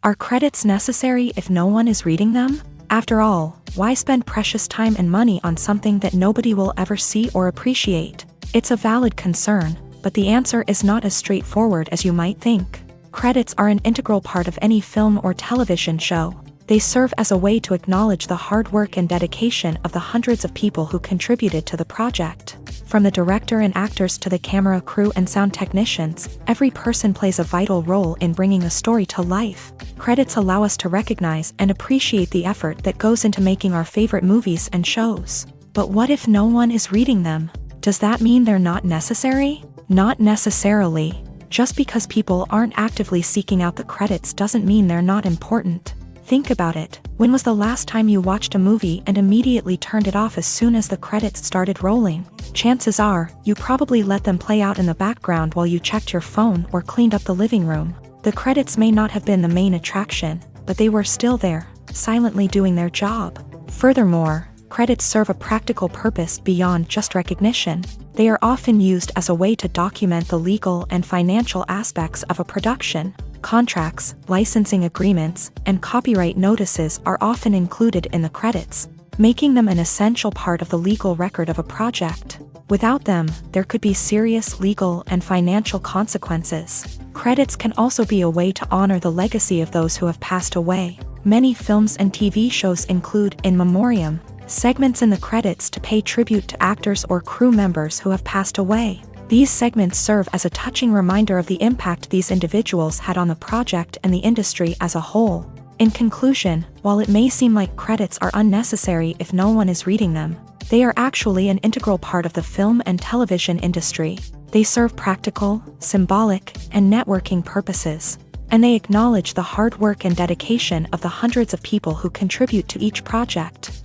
Are credits necessary if no one is reading them? After all, why spend precious time and money on something that nobody will ever see or appreciate? It's a valid concern, but the answer is not as straightforward as you might think. Credits are an integral part of any film or television show. They serve as a way to acknowledge the hard work and dedication of the hundreds of people who contributed to the project. From the director and actors to the camera crew and sound technicians, every person plays a vital role in bringing a story to life. Credits allow us to recognize and appreciate the effort that goes into making our favorite movies and shows. But what if no one is reading them? Does that mean they're not necessary? Not necessarily. Just because people aren't actively seeking out the credits doesn't mean they're not important. Think about it. When was the last time you watched a movie and immediately turned it off as soon as the credits started rolling? Chances are, you probably let them play out in the background while you checked your phone or cleaned up the living room. The credits may not have been the main attraction, but they were still there, silently doing their job. Furthermore, credits serve a practical purpose beyond just recognition. They are often used as a way to document the legal and financial aspects of a production. Contracts, licensing agreements, and copyright notices are often included in the credits, making them an essential part of the legal record of a project. Without them, there could be serious legal and financial consequences. Credits can also be a way to honor the legacy of those who have passed away. Many films and TV shows include in memoriam segments in the credits to pay tribute to actors or crew members who have passed away. These segments serve as a touching reminder of the impact these individuals had on the project and the industry as a whole. In conclusion, while it may seem like credits are unnecessary if no one is reading them, they are actually an integral part of the film and television industry. They serve practical, symbolic, and networking purposes, and they acknowledge the hard work and dedication of the hundreds of people who contribute to each project.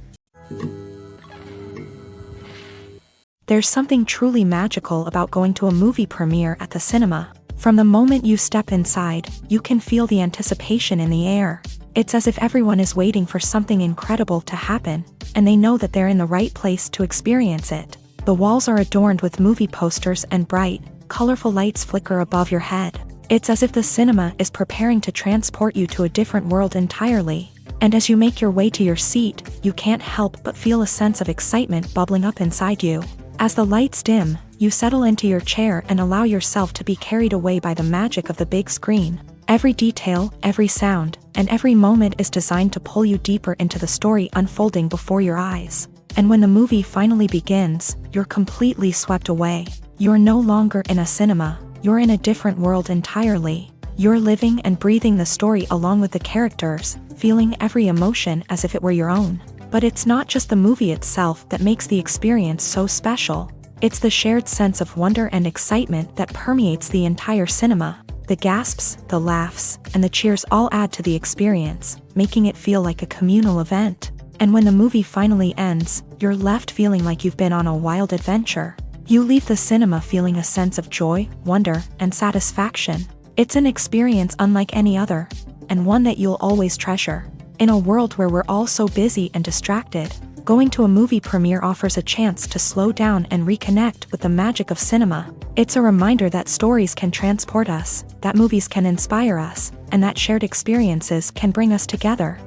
There's something truly magical about going to a movie premiere at the cinema. From the moment you step inside, you can feel the anticipation in the air. It's as if everyone is waiting for something incredible to happen, and they know that they're in the right place to experience it. The walls are adorned with movie posters and bright, colorful lights flicker above your head. It's as if the cinema is preparing to transport you to a different world entirely. And as you make your way to your seat, you can't help but feel a sense of excitement bubbling up inside you. As the lights dim, you settle into your chair and allow yourself to be carried away by the magic of the big screen. Every detail, every sound, and every moment is designed to pull you deeper into the story unfolding before your eyes. And when the movie finally begins, you're completely swept away. You're no longer in a cinema, you're in a different world entirely. You're living and breathing the story along with the characters, feeling every emotion as if it were your own. But it's not just the movie itself that makes the experience so special. It's the shared sense of wonder and excitement that permeates the entire cinema. The gasps, the laughs, and the cheers all add to the experience, making it feel like a communal event. And when the movie finally ends, you're left feeling like you've been on a wild adventure. You leave the cinema feeling a sense of joy, wonder, and satisfaction. It's an experience unlike any other, and one that you'll always treasure. In a world where we're all so busy and distracted, going to a movie premiere offers a chance to slow down and reconnect with the magic of cinema. It's a reminder that stories can transport us, that movies can inspire us, and that shared experiences can bring us together.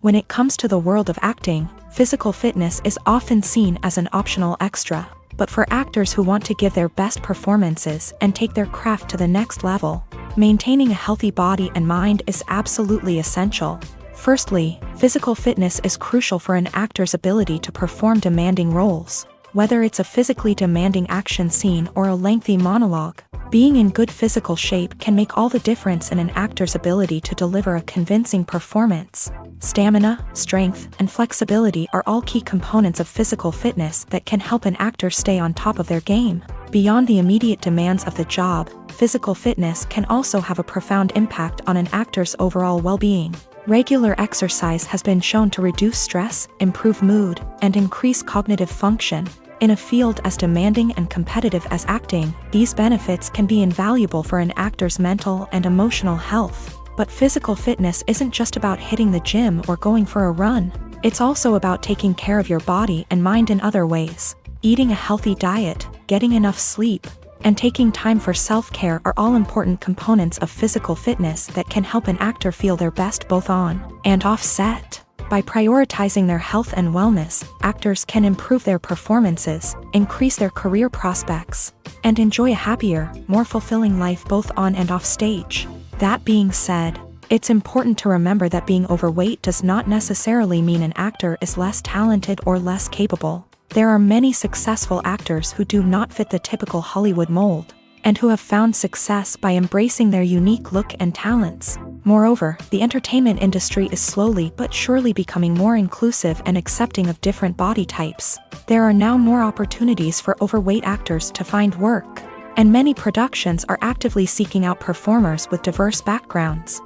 When it comes to the world of acting, physical fitness is often seen as an optional extra. But for actors who want to give their best performances and take their craft to the next level, maintaining a healthy body and mind is absolutely essential. Firstly, physical fitness is crucial for an actor's ability to perform demanding roles. Whether it's a physically demanding action scene or a lengthy monologue, being in good physical shape can make all the difference in an actor's ability to deliver a convincing performance. Stamina, strength, and flexibility are all key components of physical fitness that can help an actor stay on top of their game. Beyond the immediate demands of the job, physical fitness can also have a profound impact on an actor's overall well-being. Regular exercise has been shown to reduce stress, improve mood, and increase cognitive function. In a field as demanding and competitive as acting, these benefits can be invaluable for an actor's mental and emotional health. But physical fitness isn't just about hitting the gym or going for a run. It's also about taking care of your body and mind in other ways. Eating a healthy diet, getting enough sleep, and taking time for self-care are all important components of physical fitness that can help an actor feel their best both on and off set. By prioritizing their health and wellness, actors can improve their performances, increase their career prospects, and enjoy a happier, more fulfilling life both on and off stage. That being said, it's important to remember that being overweight does not necessarily mean an actor is less talented or less capable. There are many successful actors who do not fit the typical Hollywood mold, and who have found success by embracing their unique look and talents. Moreover, the entertainment industry is slowly but surely becoming more inclusive and accepting of different body types. There are now more opportunities for overweight actors to find work, and many productions are actively seeking out performers with diverse backgrounds.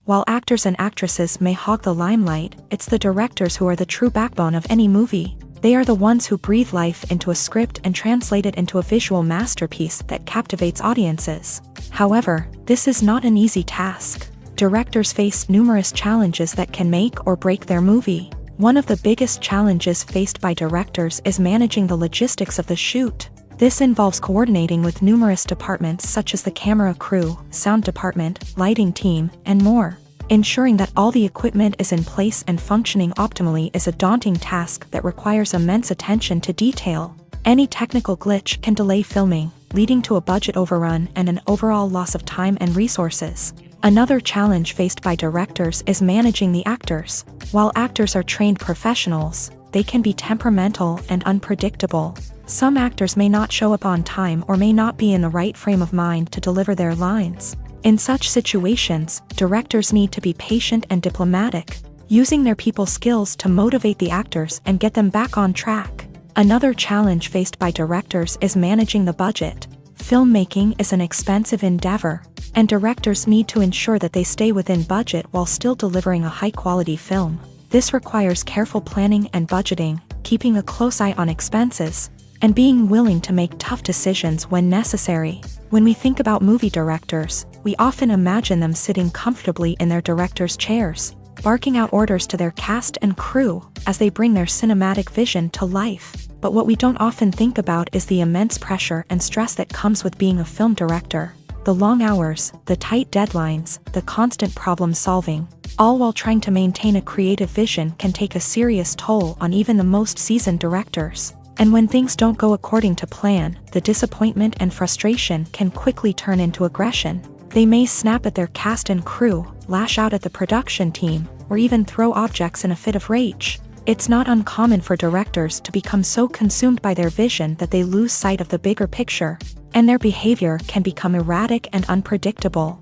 While actors and actresses may hog the limelight, it's the directors who are the true backbone of any movie. They are the ones who breathe life into a script and translate it into a visual masterpiece that captivates audiences. However, this is not an easy task. Directors face numerous challenges that can make or break their movie. One of the biggest challenges faced by directors is managing the logistics of the shoot. This involves coordinating with numerous departments such as the camera crew, sound department, lighting team, and more. Ensuring that all the equipment is in place and functioning optimally is a daunting task that requires immense attention to detail. Any technical glitch can delay filming, leading to a budget overrun and an overall loss of time and resources. Another challenge faced by directors is managing the actors. While actors are trained professionals, they can be temperamental and unpredictable. Some actors may not show up on time or may not be in the right frame of mind to deliver their lines. In such situations, directors need to be patient and diplomatic, using their people skills to motivate the actors and get them back on track. Another challenge faced by directors is managing the budget. Filmmaking is an expensive endeavor, and directors need to ensure that they stay within budget while still delivering a high-quality film. This requires careful planning and budgeting, keeping a close eye on expenses, and being willing to make tough decisions when necessary. When we think about movie directors, we often imagine them sitting comfortably in their director's chairs, barking out orders to their cast and crew as they bring their cinematic vision to life. But what we don't often think about is the immense pressure and stress that comes with being a film director. The long hours, the tight deadlines, the constant problem solving, all while trying to maintain a creative vision can take a serious toll on even the most seasoned directors. And when things don't go according to plan, the disappointment and frustration can quickly turn into aggression. They may snap at their cast and crew, lash out at the production team, or even throw objects in a fit of rage. It's not uncommon for directors to become so consumed by their vision that they lose sight of the bigger picture, and their behavior can become erratic and unpredictable.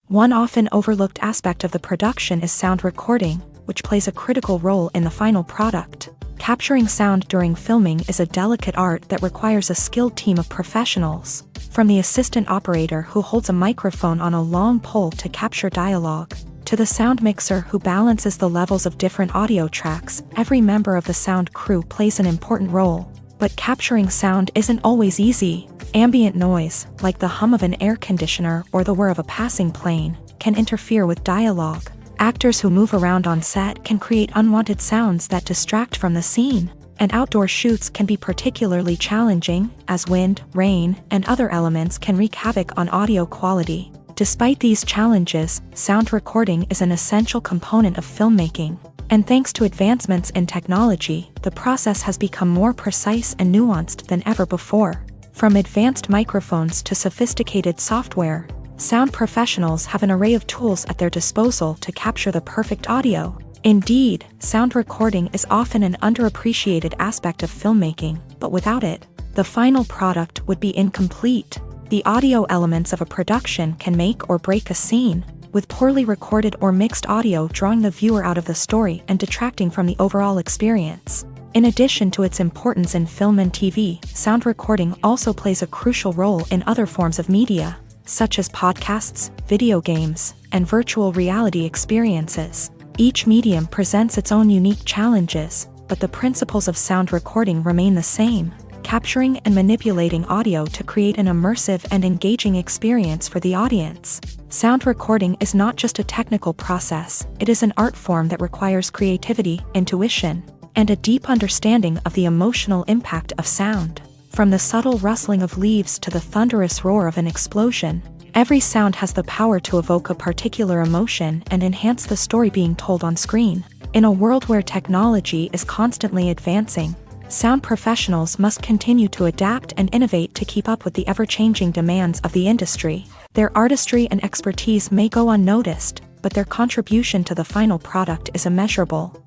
One often overlooked aspect of the production is sound recording, which plays a critical role in the final product. Capturing sound during filming is a delicate art that requires a skilled team of professionals. From the assistant operator who holds a microphone on a long pole to capture dialogue, to the sound mixer who balances the levels of different audio tracks, every member of the sound crew plays an important role. But capturing sound isn't always easy. Ambient noise, like the hum of an air conditioner or the whir of a passing plane, can interfere with dialogue. Actors who move around on set can create unwanted sounds that distract from the scene, and outdoor shoots can be particularly challenging, as wind, rain, and other elements can wreak havoc on audio quality. Despite these challenges, sound recording is an essential component of filmmaking, and thanks to advancements in technology, the process has become more precise and nuanced than ever before. From advanced microphones to sophisticated software, sound professionals have an array of tools at their disposal to capture the perfect audio. Indeed, sound recording is often an underappreciated aspect of filmmaking, but without it, the final product would be incomplete. The audio elements of a production can make or break a scene, with poorly recorded or mixed audio drawing the viewer out of the story and detracting from the overall experience. In addition to its importance in film and TV, sound recording also plays a crucial role in other forms of media, such as podcasts, video games, and virtual reality experiences. Each medium presents its own unique challenges, but the principles of sound recording remain the same, capturing and manipulating audio to create an immersive and engaging experience for the audience. Sound recording is not just a technical process, it is an art form that requires creativity, intuition, and a deep understanding of the emotional impact of sound. From the subtle rustling of leaves to the thunderous roar of an explosion, every sound has the power to evoke a particular emotion and enhance the story being told on screen. In a world where technology is constantly advancing, sound professionals must continue to adapt and innovate to keep up with the ever-changing demands of the industry. Their artistry and expertise may go unnoticed, but their contribution to the final product is immeasurable.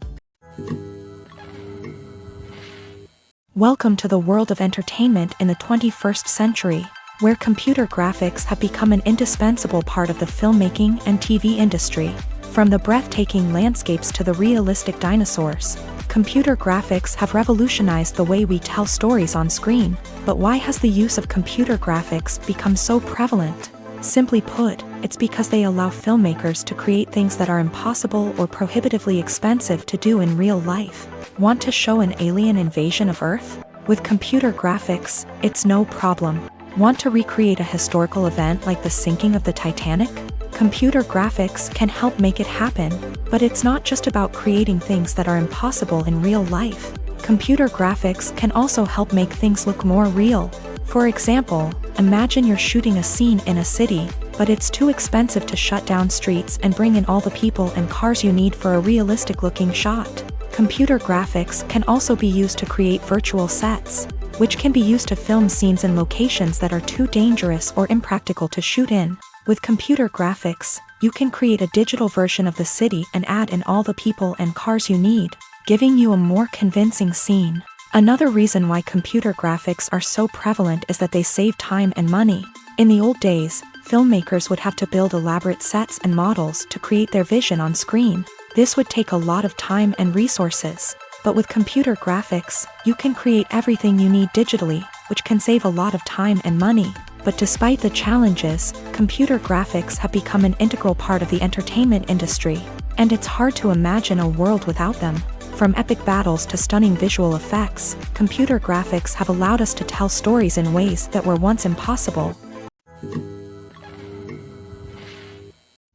Welcome to the world of entertainment in the 21st century, where computer graphics have become an indispensable part of the filmmaking and TV industry. From the breathtaking landscapes to the realistic dinosaurs, Computer graphics have revolutionized the way we tell stories on screen, but why has the use of computer graphics become so prevalent? Simply put, it's because they allow filmmakers to create things that are impossible or prohibitively expensive to do in real life. Want to show an alien invasion of Earth? With computer graphics, it's no problem. Want to recreate a historical event like the sinking of the Titanic? Computer graphics can help make it happen, but it's not just about creating things that are impossible in real life. Computer graphics can also help make things look more real. For example, imagine you're shooting a scene in a city, but it's too expensive to shut down streets and bring in all the people and cars you need for a realistic-looking shot. Computer graphics can also be used to create virtual sets, which can be used to film scenes in locations that are too dangerous or impractical to shoot in. With computer graphics, you can create a digital version of the city and add in all the people and cars you need, giving you a more convincing scene. Another reason why computer graphics are so prevalent is that they save time and money. In the old days, filmmakers would have to build elaborate sets and models to create their vision on screen. This would take a lot of time and resources. But with computer graphics, you can create everything you need digitally, which can save a lot of time and money. But despite the challenges, computer graphics have become an integral part of the entertainment industry, and it's hard to imagine a world without them. From epic battles to stunning visual effects, computer graphics have allowed us to tell stories in ways that were once impossible.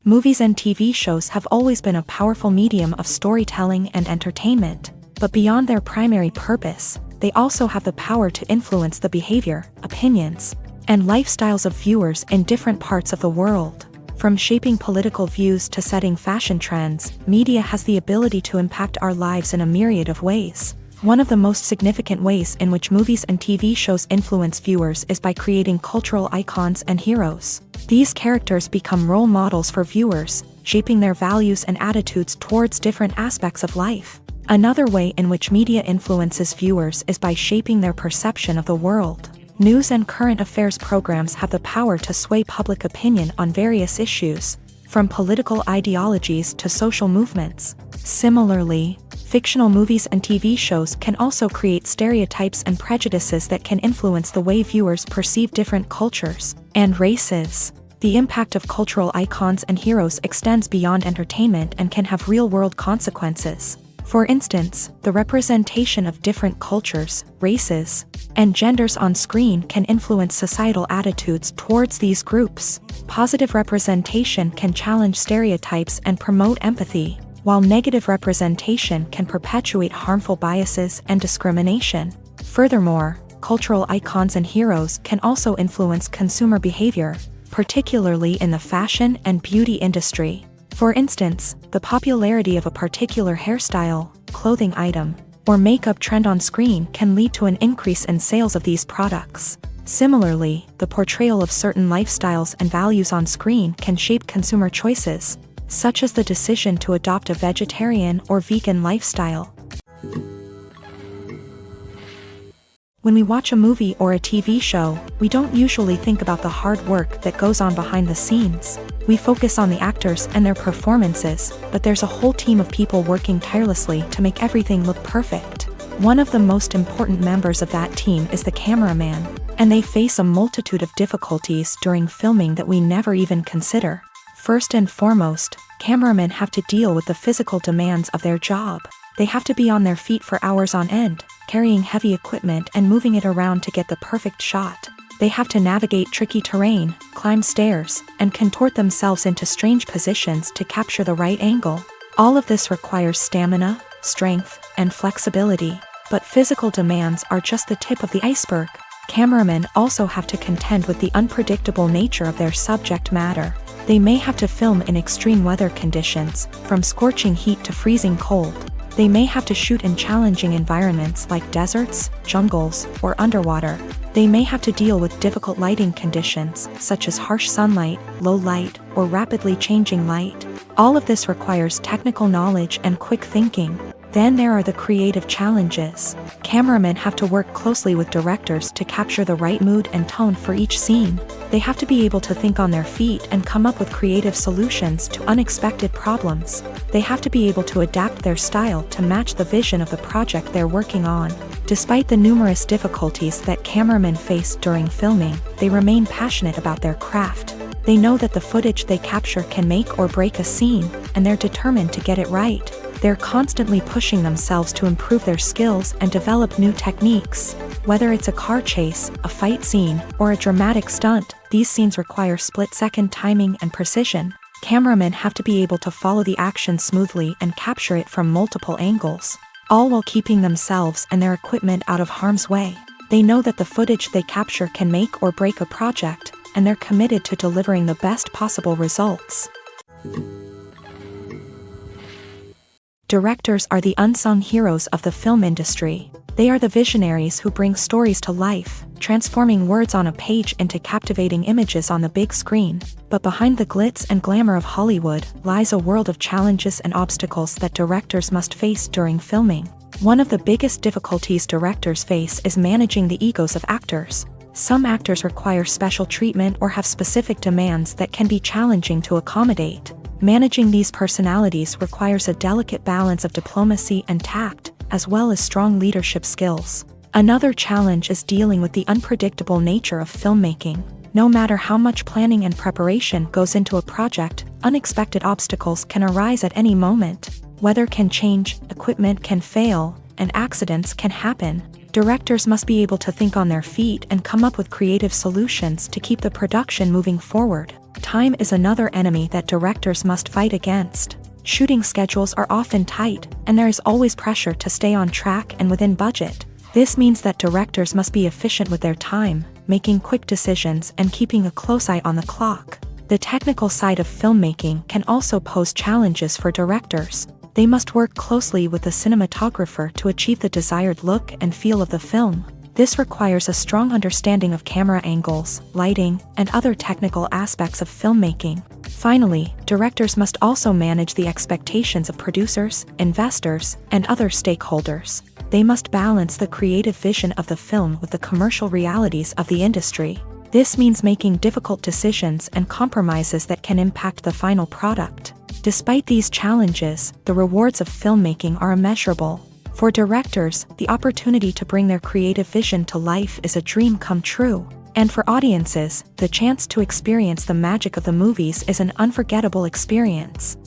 Movies and TV shows have always been a powerful medium of storytelling and entertainment, but beyond their primary purpose, they also have the power to influence the behavior, opinions, and lifestyles of viewers in different parts of the world. From shaping political views to setting fashion trends, media has the ability to impact our lives in a myriad of ways. One of the most significant ways in which movies and TV shows influence viewers is by creating cultural icons and heroes. These characters become role models for viewers, shaping their values and attitudes towards different aspects of life. Another way in which media influences viewers is by shaping their perception of the world. News and current affairs programs have the power to sway public opinion on various issues, from political ideologies to social movements. Similarly, fictional movies and TV shows can also create stereotypes and prejudices that can influence the way viewers perceive different cultures and races. The impact of cultural icons and heroes extends beyond entertainment and can have real-world consequences. For instance, the representation of different cultures, races, and genders on screen can influence societal attitudes towards these groups. Positive representation can challenge stereotypes and promote empathy, while negative representation can perpetuate harmful biases and discrimination. Furthermore, cultural icons and heroes can also influence consumer behavior, particularly in the fashion and beauty industry. For instance, the popularity of a particular hairstyle, clothing item, or makeup trend on screen can lead to an increase in sales of these products. Similarly, the portrayal of certain lifestyles and values on screen can shape consumer choices, such as the decision to adopt a vegetarian or vegan lifestyle. When we watch a movie or a TV show, we don't usually think about the hard work that goes on behind the scenes. We focus on the actors and their performances, but there's a whole team of people working tirelessly to make everything look perfect. One of the most important members of that team is the cameraman, and they face a multitude of difficulties during filming that we never even consider. First and foremost, cameramen have to deal with the physical demands of their job. They have to be on their feet for hours on end, carrying heavy equipment and moving it around to get the perfect shot. They have to navigate tricky terrain, climb stairs, and contort themselves into strange positions to capture the right angle. All of this requires stamina, strength, and flexibility. But physical demands are just the tip of the iceberg. Cameramen also have to contend with the unpredictable nature of their subject matter. They may have to film in extreme weather conditions, from scorching heat to freezing cold. They may have to shoot in challenging environments like deserts, jungles, or underwater. They may have to deal with difficult lighting conditions, such as harsh sunlight, low light, or rapidly changing light. All of this requires technical knowledge and quick thinking. Then there are the creative challenges. Cameramen have to work closely with directors to capture the right mood and tone for each scene. They have to be able to think on their feet and come up with creative solutions to unexpected problems. They have to be able to adapt their style to match the vision of the project they're working on. Despite the numerous difficulties that cameramen face during filming, they remain passionate about their craft. They know that the footage they capture can make or break a scene, and they're determined to get it right. They're constantly pushing themselves to improve their skills and develop new techniques. Whether it's a car chase, a fight scene, or a dramatic stunt, these scenes require split-second timing and precision. Cameramen have to be able to follow the action smoothly and capture it from multiple angles, all while keeping themselves and their equipment out of harm's way. They know that the footage they capture can make or break a project, and they're committed to delivering the best possible results. Directors are the unsung heroes of the film industry. They are the visionaries who bring stories to life, transforming words on a page into captivating images on the big screen. But behind the glitz and glamour of Hollywood lies a world of challenges and obstacles that directors must face during filming. One of the biggest difficulties directors face is managing the egos of actors. Some actors require special treatment or have specific demands that can be challenging to accommodate. Managing these personalities requires a delicate balance of diplomacy and tact, as well as strong leadership skills. Another challenge is dealing with the unpredictable nature of filmmaking. No matter how much planning and preparation goes into a project, unexpected obstacles can arise at any moment. Weather can change, equipment can fail, and accidents can happen. Directors must be able to think on their feet and come up with creative solutions to keep the production moving forward. Time is another enemy that directors must fight against. Shooting schedules are often tight, and there is always pressure to stay on track and within budget. This means that directors must be efficient with their time, making quick decisions and keeping a close eye on the clock. The technical side of filmmaking can also pose challenges for directors. They must work closely with the cinematographer to achieve the desired look and feel of the film. This requires a strong understanding of camera angles, lighting, and other technical aspects of filmmaking. Finally, directors must also manage the expectations of producers, investors, and other stakeholders. They must balance the creative vision of the film with the commercial realities of the industry. This means making difficult decisions and compromises that can impact the final product. Despite these challenges, the rewards of filmmaking are immeasurable. For directors, the opportunity to bring their creative vision to life is a dream come true. And for audiences, the chance to experience the magic of the movies is an unforgettable experience.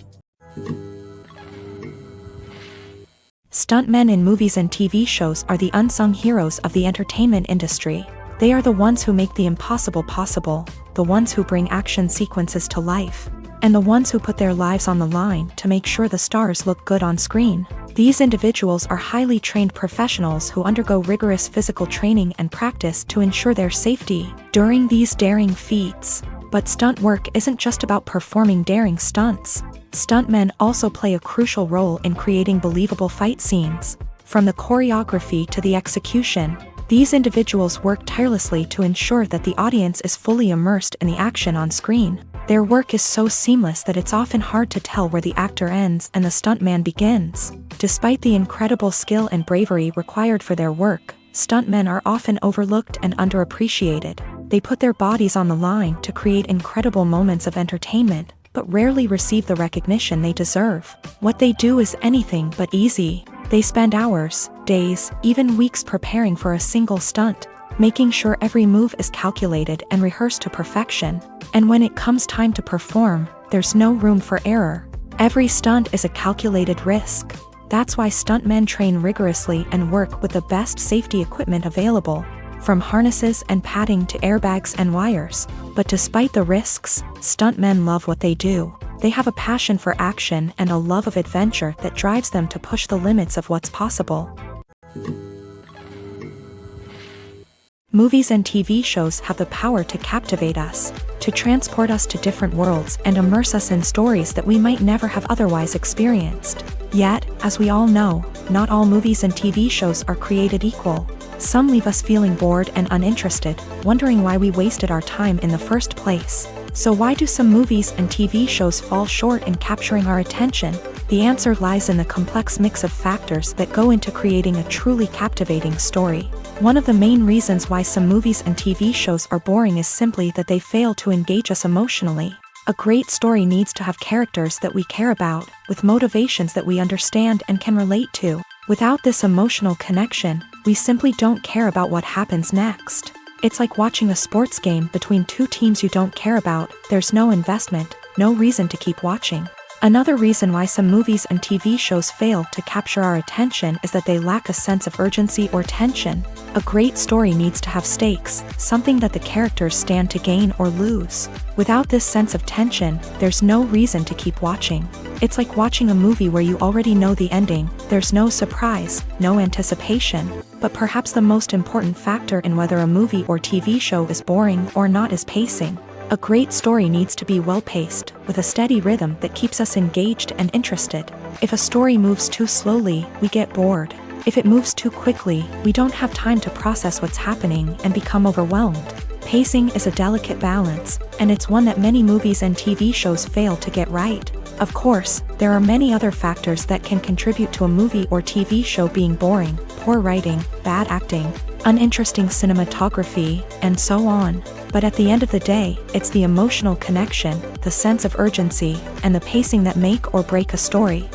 Stuntmen in movies and TV shows are the unsung heroes of the entertainment industry. They are the ones who make the impossible possible, the ones who bring action sequences to life, and the ones who put their lives on the line to make sure the stars look good on screen. These individuals are highly trained professionals who undergo rigorous physical training and practice to ensure their safety during these daring feats. But stunt work isn't just about performing daring stunts. Stuntmen also play a crucial role in creating believable fight scenes. From the choreography to the execution, these individuals work tirelessly to ensure that the audience is fully immersed in the action on screen. Their work is so seamless that it's often hard to tell where the actor ends and the stuntman begins. Despite the incredible skill and bravery required for their work, stuntmen are often overlooked and underappreciated. They put their bodies on the line to create incredible moments of entertainment, but rarely receive the recognition they deserve. What they do is anything but easy. They spend hours, days, even weeks preparing for a single stunt, making sure every move is calculated and rehearsed to perfection. And when it comes time to perform, there's no room for error. Every stunt is a calculated risk. That's why stuntmen train rigorously and work with the best safety equipment available, from harnesses and padding to airbags and wires. But despite the risks, stuntmen love what they do. They have a passion for action and a love of adventure that drives them to push the limits of what's possible. Movies and TV shows have the power to captivate us, to transport us to different worlds and immerse us in stories that we might never have otherwise experienced. Yet, as we all know, not all movies and TV shows are created equal. Some leave us feeling bored and uninterested, wondering why we wasted our time in the first place. So why do some movies and TV shows fall short in capturing our attention? The answer lies in the complex mix of factors that go into creating a truly captivating story. One of the main reasons why some movies and TV shows are boring is simply that they fail to engage us emotionally. A great story needs to have characters that we care about, with motivations that we understand and can relate to. Without this emotional connection, we simply don't care about what happens next. It's like watching a sports game between two teams you don't care about. There's no investment, no reason to keep watching. Another reason why some movies and TV shows fail to capture our attention is that they lack a sense of urgency or tension. A great story needs to have stakes, something that the characters stand to gain or lose. Without this sense of tension, there's no reason to keep watching. It's like watching a movie where you already know the ending. There's no surprise, no anticipation. But perhaps the most important factor in whether a movie or TV show is boring or not is pacing. A great story needs to be well-paced, with a steady rhythm that keeps us engaged and interested. If a story moves too slowly, we get bored. If it moves too quickly, we don't have time to process what's happening and become overwhelmed. Pacing is a delicate balance, and it's one that many movies and TV shows fail to get right. Of course, there are many other factors that can contribute to a movie or TV show being boring: poor writing, bad acting, uninteresting cinematography, and so on. But at the end of the day, it's the emotional connection, the sense of urgency, and the pacing that make or break a story.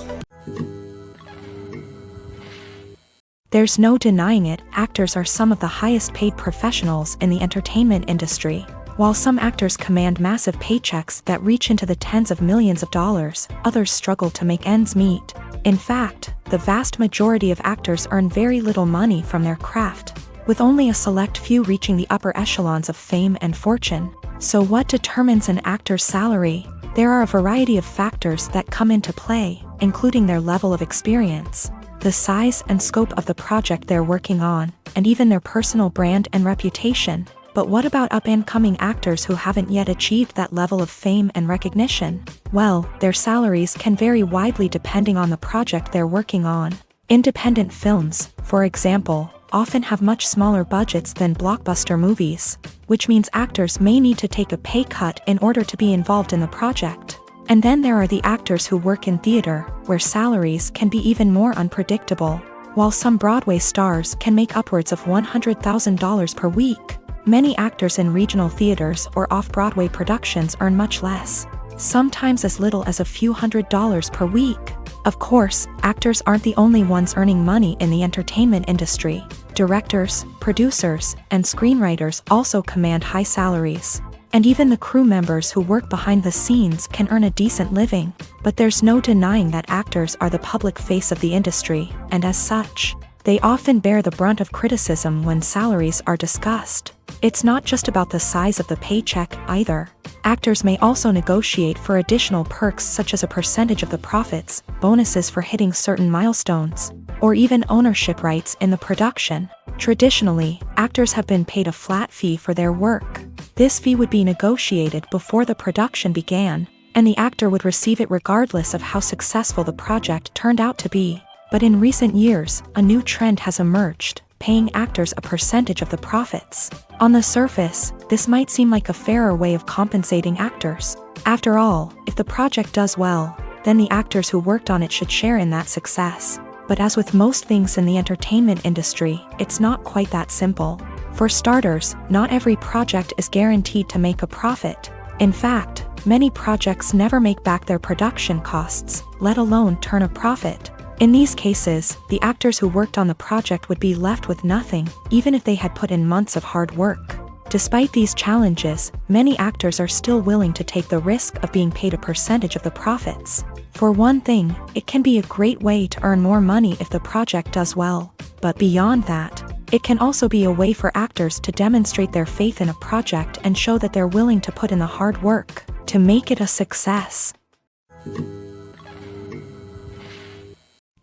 There's no denying it, actors are some of the highest paid professionals in the entertainment industry. While some actors command massive paychecks that reach into the tens of millions of dollars, others struggle to make ends meet. In fact, the vast majority of actors earn very little money from their craft, with only a select few reaching the upper echelons of fame and fortune. So what determines an actor's salary? There are a variety of factors that come into play, including their level of experience, the size and scope of the project they're working on, and even their personal brand and reputation. But what about up-and-coming actors who haven't yet achieved that level of fame and recognition? Well, their salaries can vary widely depending on the project they're working on. Independent films, for example, often have much smaller budgets than blockbuster movies, which means actors may need to take a pay cut in order to be involved in the project. And then there are the actors who work in theater, where salaries can be even more unpredictable. While some Broadway stars can make upwards of $100,000 per week, many actors in regional theaters or off-Broadway productions earn much less, sometimes as little as a few $100s per week. Of course, actors aren't the only ones earning money in the entertainment industry. Directors, producers, and screenwriters also command high salaries. And even the crew members who work behind the scenes can earn a decent living. But there's no denying that actors are the public face of the industry, and as such, they often bear the brunt of criticism when salaries are discussed. It's not just about the size of the paycheck either. Actors may also negotiate for additional perks such as a percentage of the profits, bonuses for hitting certain milestones, or even ownership rights in the production. Traditionally, actors have been paid a flat fee for their work. This fee would be negotiated before the production began, and the actor would receive it regardless of how successful the project turned out to be. But in recent years, a new trend has emerged, paying actors a percentage of the profits. On the surface, this might seem like a fairer way of compensating actors. After all, if the project does well, then the actors who worked on it should share in that success. But as with most things in the entertainment industry, it's not quite that simple. For starters, not every project is guaranteed to make a profit. In fact, many projects never make back their production costs, let alone turn a profit. In these cases, the actors who worked on the project would be left with nothing, even if they had put in months of hard work. Despite these challenges, many actors are still willing to take the risk of being paid a percentage of the profits. For one thing, it can be a great way to earn more money if the project does well. But beyond that, it can also be a way for actors to demonstrate their faith in a project and show that they're willing to put in the hard work to make it a success.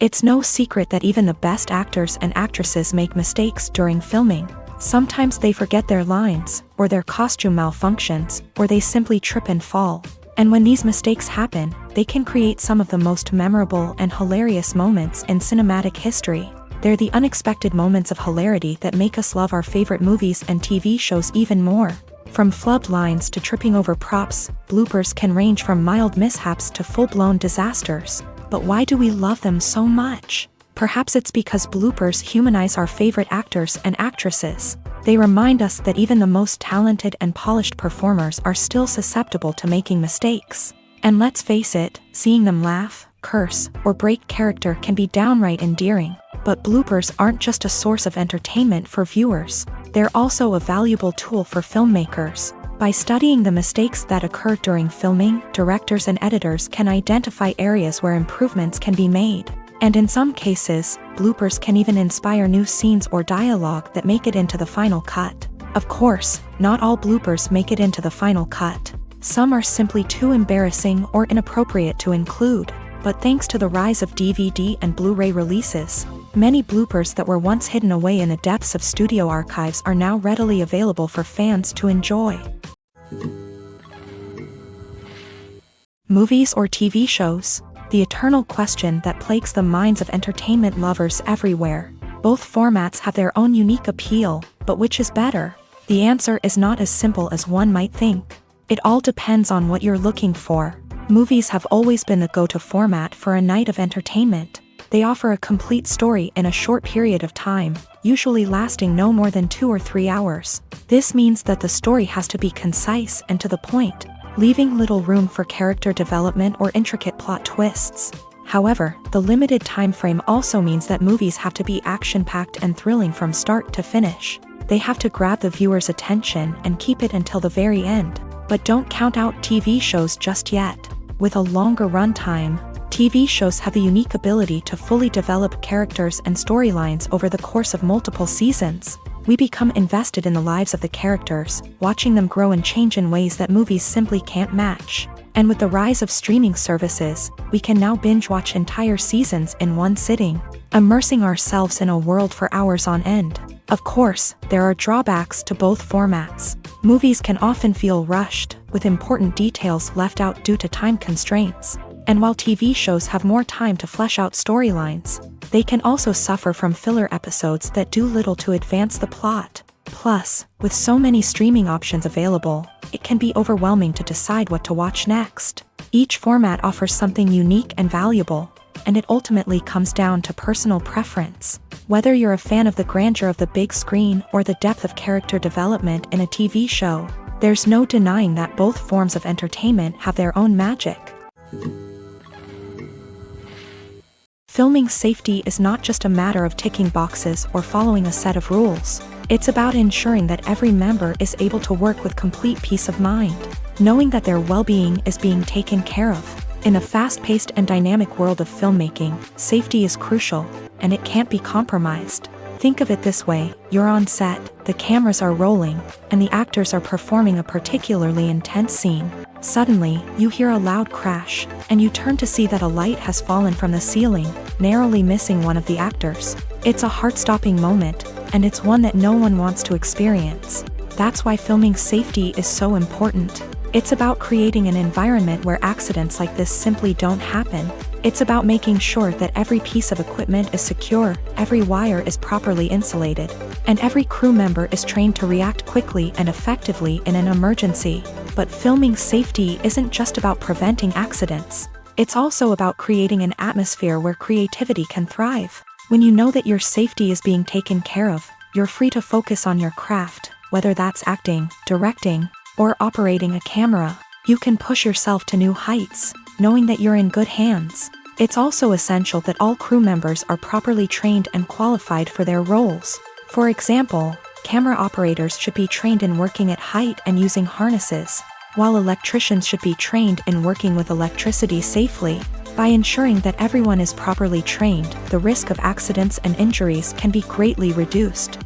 It's no secret that even the best actors and actresses make mistakes during filming. Sometimes they forget their lines, or their costume malfunctions, or they simply trip and fall. And when these mistakes happen, they can create some of the most memorable and hilarious moments in cinematic history. They're the unexpected moments of hilarity that make us love our favorite movies and TV shows even more. From flubbed lines to tripping over props, bloopers can range from mild mishaps to full-blown disasters. But why do we love them so much? Perhaps it's because bloopers humanize our favorite actors and actresses. They remind us that even the most talented and polished performers are still susceptible to making mistakes. And let's face it, seeing them laugh, curse, or break character can be downright endearing. But bloopers aren't just a source of entertainment for viewers. They're also a valuable tool for filmmakers. By studying the mistakes that occur during filming, directors and editors can identify areas where improvements can be made. And in some cases, bloopers can even inspire new scenes or dialogue that make it into the final cut. Of course, not all bloopers make it into the final cut. Some are simply too embarrassing or inappropriate to include. But thanks to the rise of DVD and Blu-ray releases, many bloopers that were once hidden away in the depths of studio archives are now readily available for fans to enjoy. Movies or TV shows? The eternal question that plagues the minds of entertainment lovers everywhere. Both formats have their own unique appeal, but which is better? The answer is not as simple as one might think. It all depends on what you're looking for. Movies have always been the go-to format for a night of entertainment. They offer a complete story in a short period of time, usually lasting no more than 2 or 3 hours. This means that the story has to be concise and to the point, leaving little room for character development or intricate plot twists. However, the limited time frame also means that movies have to be action-packed and thrilling from start to finish. They have to grab the viewer's attention and keep it until the very end. But don't count out TV shows just yet. With a longer runtime, TV shows have the unique ability to fully develop characters and storylines over the course of multiple seasons. We become invested in the lives of the characters, watching them grow and change in ways that movies simply can't match. And with the rise of streaming services, we can now binge-watch entire seasons in one sitting, immersing ourselves in a world for hours on end. Of course, there are drawbacks to both formats. Movies can often feel rushed, with important details left out due to time constraints. And while TV shows have more time to flesh out storylines, they can also suffer from filler episodes that do little to advance the plot. Plus, with so many streaming options available, it can be overwhelming to decide what to watch next. Each format offers something unique and valuable, and it ultimately comes down to personal preference. Whether you're a fan of the grandeur of the big screen or the depth of character development in a TV show, there's no denying that both forms of entertainment have their own magic. Filming safety is not just a matter of ticking boxes or following a set of rules. It's about ensuring that every member is able to work with complete peace of mind, knowing that their well-being is being taken care of. In a fast-paced and dynamic world of filmmaking, safety is crucial, and it can't be compromised. Think of it this way: you're on set, the cameras are rolling, and the actors are performing a particularly intense scene. Suddenly, you hear a loud crash, and you turn to see that a light has fallen from the ceiling, narrowly missing one of the actors. It's a heart-stopping moment, and it's one that no one wants to experience. That's why filming safety is so important. It's about creating an environment where accidents like this simply don't happen. It's about making sure that every piece of equipment is secure, every wire is properly insulated, and every crew member is trained to react quickly and effectively in an emergency. But filming safety isn't just about preventing accidents. It's also about creating an atmosphere where creativity can thrive. When you know that your safety is being taken care of, you're free to focus on your craft, whether that's acting, directing, or operating a camera. You can push yourself to new heights, knowing that you're in good hands. It's also essential that all crew members are properly trained and qualified for their roles. For example, camera operators should be trained in working at height and using harnesses, while electricians should be trained in working with electricity safely. By ensuring that everyone is properly trained, the risk of accidents and injuries can be greatly reduced.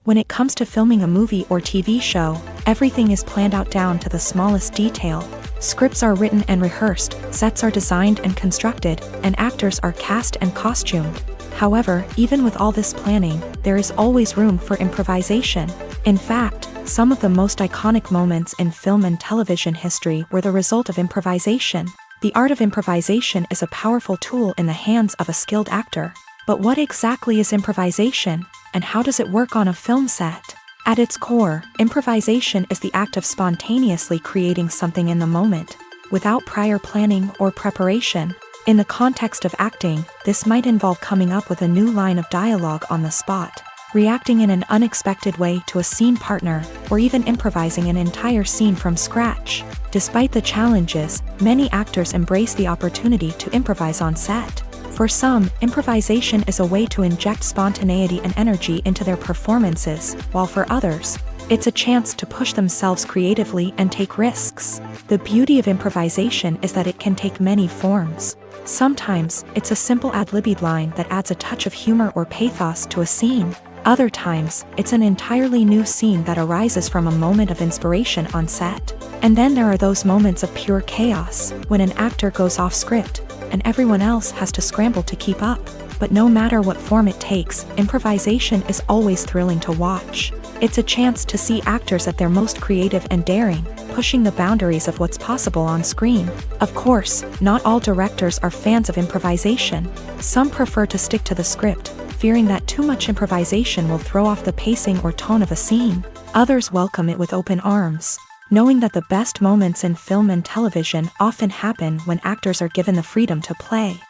When it comes to filming a movie or TV show, everything is planned out down to the smallest detail. Scripts are written and rehearsed, sets are designed and constructed, and actors are cast and costumed. However, even with all this planning, there is always room for improvisation. In fact, some of the most iconic moments in film and television history were the result of improvisation. The art of improvisation is a powerful tool in the hands of a skilled actor. But what exactly is improvisation, and how does it work on a film set? At its core, improvisation is the act of spontaneously creating something in the moment. without prior planning or preparation. In the context of acting, this might involve coming up with a new line of dialogue on the spot, reacting in an unexpected way to a scene partner, or even improvising an entire scene from scratch. Despite the challenges, many actors embrace the opportunity to improvise on set. For some, improvisation is a way to inject spontaneity and energy into their performances, while for others, it's a chance to push themselves creatively and take risks. The beauty of improvisation is that it can take many forms. Sometimes, it's a simple ad-libbed line that adds a touch of humor or pathos to a scene. Other times, it's an entirely new scene that arises from a moment of inspiration on set. And then there are those moments of pure chaos, when an actor goes off script, and everyone else has to scramble to keep up. But no matter what form it takes, improvisation is always thrilling to watch. It's a chance to see actors at their most creative and daring, pushing the boundaries of what's possible on screen. Of course, not all directors are fans of improvisation. Some prefer to stick to the script, fearing that too much improvisation will throw off the pacing or tone of a scene. Others welcome it with open arms, knowing that the best moments in film and television often happen when actors are given the freedom to play.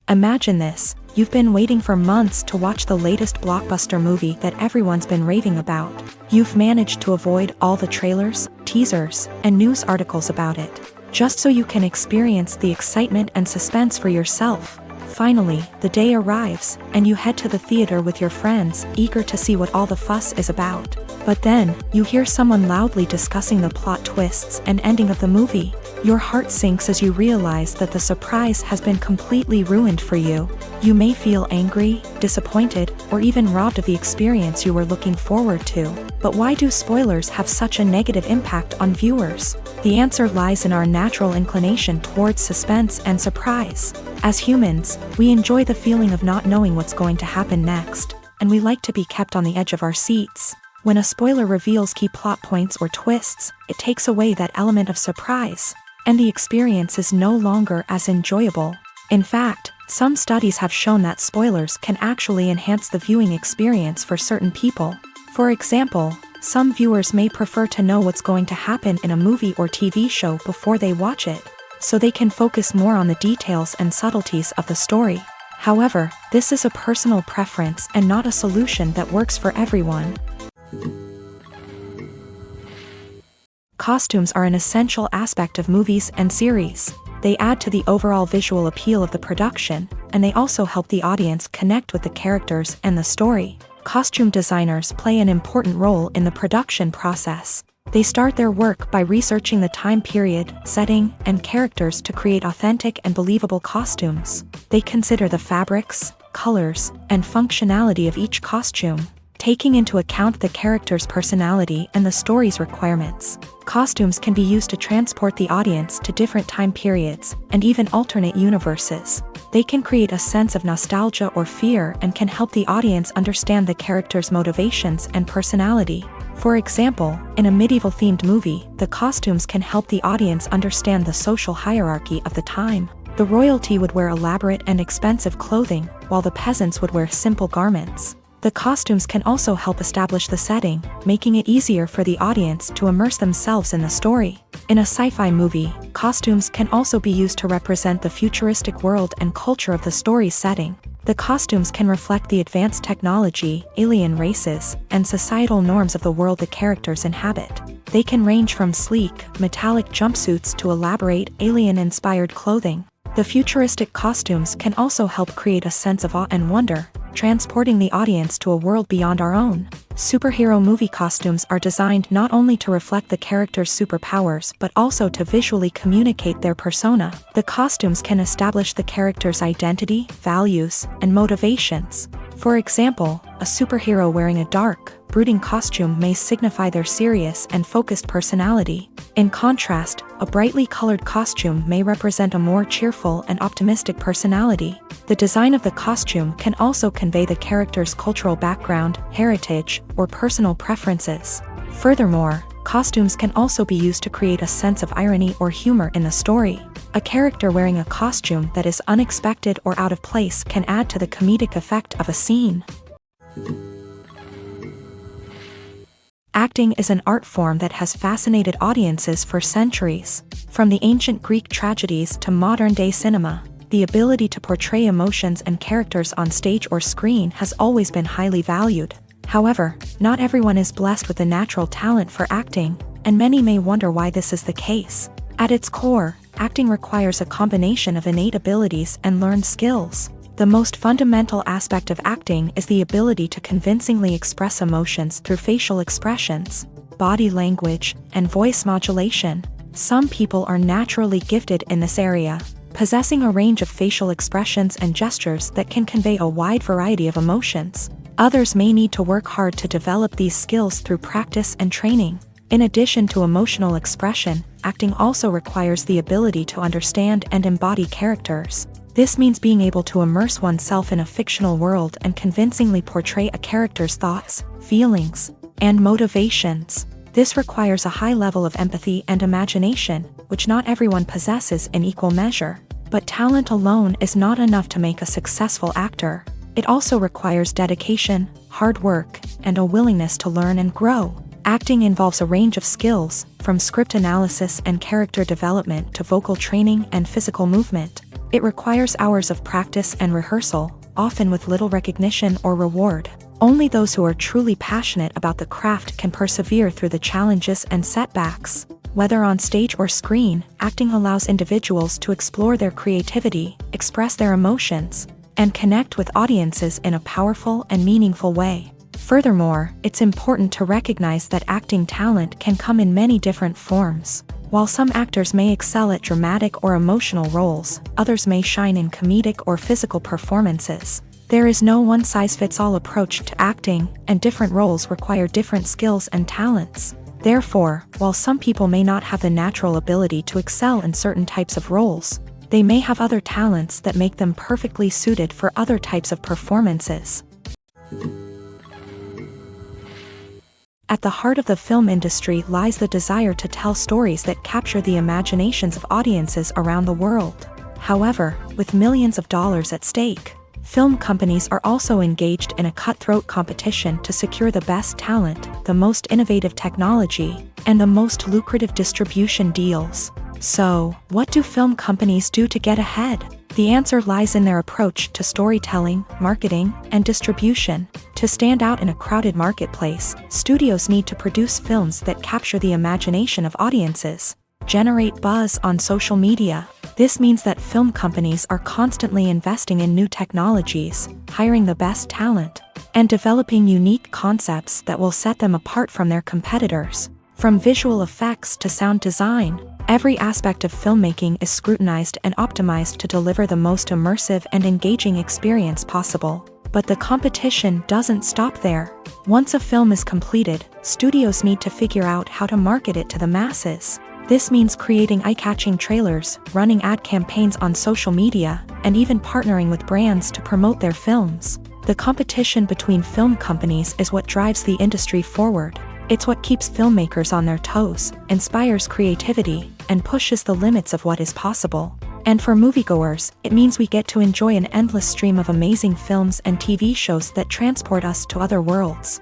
Imagine this: you've been waiting for months to watch the latest blockbuster movie that everyone's been raving about. You've managed to avoid all the trailers, teasers, and news articles about it, just so you can experience the excitement and suspense for yourself. Finally, the day arrives, and you head to the theater with your friends, eager to see what all the fuss is about. But then, you hear someone loudly discussing the plot twists and ending of the movie. Your heart sinks as you realize that the surprise has been completely ruined for you. You may feel angry, disappointed, or even robbed of the experience you were looking forward to. But why do spoilers have such a negative impact on viewers? The answer lies in our natural inclination towards suspense and surprise. As humans, we enjoy the feeling of not knowing what's going to happen next, and we like to be kept on the edge of our seats. When a spoiler reveals key plot points or twists, it takes away that element of surprise, and the experience is no longer as enjoyable. In fact, some studies have shown that spoilers can actually enhance the viewing experience for certain people. For example, some viewers may prefer to know what's going to happen in a movie or TV show before they watch it, so they can focus more on the details and subtleties of the story. However, this is a personal preference and not a solution that works for everyone. Costumes are an essential aspect of movies and series. They add to the overall visual appeal of the production, and they also help the audience connect with the characters and the story. Costume designers play an important role in the production process. They start their work by researching the time period, setting, and characters to create authentic and believable costumes. They consider the fabrics, colors, and functionality of each costume, taking into account the character's personality and the story's requirements. Costumes can be used to transport the audience to different time periods, and even alternate universes. They can create a sense of nostalgia or fear and can help the audience understand the character's motivations and personality. For example, in a medieval-themed movie, the costumes can help the audience understand the social hierarchy of the time. The royalty would wear elaborate and expensive clothing, while the peasants would wear simple garments. The costumes can also help establish the setting, making it easier for the audience to immerse themselves in the story. In a sci-fi movie, costumes can also be used to represent the futuristic world and culture of the story's setting. The costumes can reflect the advanced technology, alien races, and societal norms of the world the characters inhabit. They can range from sleek, metallic jumpsuits to elaborate, alien-inspired clothing. The futuristic costumes can also help create a sense of awe and wonder, transporting the audience to a world beyond our own. Superhero movie costumes are designed not only to reflect the character's superpowers but also to visually communicate their persona. The costumes can establish the character's identity, values, and motivations. For example, a superhero wearing a dark, brooding costume may signify their serious and focused personality. In contrast, a brightly colored costume may represent a more cheerful and optimistic personality. The design of the costume can also convey the character's cultural background, heritage, or personal preferences. Furthermore, costumes can also be used to create a sense of irony or humor in the story. A character wearing a costume that is unexpected or out of place can add to the comedic effect of a scene. Acting is an art form that has fascinated audiences for centuries. From the ancient Greek tragedies to modern-day cinema, the ability to portray emotions and characters on stage or screen has always been highly valued. However, not everyone is blessed with a natural talent for acting, and many may wonder why this is the case. At its core, acting requires a combination of innate abilities and learned skills. The most fundamental aspect of acting is the ability to convincingly express emotions through facial expressions, body language, and voice modulation. Some people are naturally gifted in this area, possessing a range of facial expressions and gestures that can convey a wide variety of emotions. Others may need to work hard to develop these skills through practice and training. In addition to emotional expression, acting also requires the ability to understand and embody characters. This means being able to immerse oneself in a fictional world and convincingly portray a character's thoughts, feelings, and motivations. This requires a high level of empathy and imagination, which not everyone possesses in equal measure. But talent alone is not enough to make a successful actor. It also requires dedication, hard work, and a willingness to learn and grow. Acting involves a range of skills, from script analysis and character development to vocal training and physical movement. It requires hours of practice and rehearsal, often with little recognition or reward. Only those who are truly passionate about the craft can persevere through the challenges and setbacks. Whether on stage or screen, acting allows individuals to explore their creativity, express their emotions, and connect with audiences in a powerful and meaningful way. Furthermore, it's important to recognize that acting talent can come in many different forms. While some actors may excel at dramatic or emotional roles, others may shine in comedic or physical performances. There is no one-size-fits-all approach to acting, and different roles require different skills and talents. Therefore, while some people may not have the natural ability to excel in certain types of roles, they may have other talents that make them perfectly suited for other types of performances. At the heart of the film industry lies the desire to tell stories that capture the imaginations of audiences around the world. However, with millions of dollars at stake, film companies are also engaged in a cutthroat competition to secure the best talent, the most innovative technology, and the most lucrative distribution deals. So, what do film companies do to get ahead? The answer lies in their approach to storytelling, marketing, and distribution. To stand out in a crowded marketplace, studios need to produce films that capture the imagination of audiences, generate buzz on social media. This means that film companies are constantly investing in new technologies, hiring the best talent, and developing unique concepts that will set them apart from their competitors. From visual effects to sound design, every aspect of filmmaking is scrutinized and optimized to deliver the most immersive and engaging experience possible. But the competition doesn't stop there. Once a film is completed, studios need to figure out how to market it to the masses. This means creating eye-catching trailers, running ad campaigns on social media, and even partnering with brands to promote their films. The competition between film companies is what drives the industry forward. It's what keeps filmmakers on their toes, inspires creativity, and pushes the limits of what is possible. And for moviegoers, it means we get to enjoy an endless stream of amazing films and TV shows that transport us to other worlds.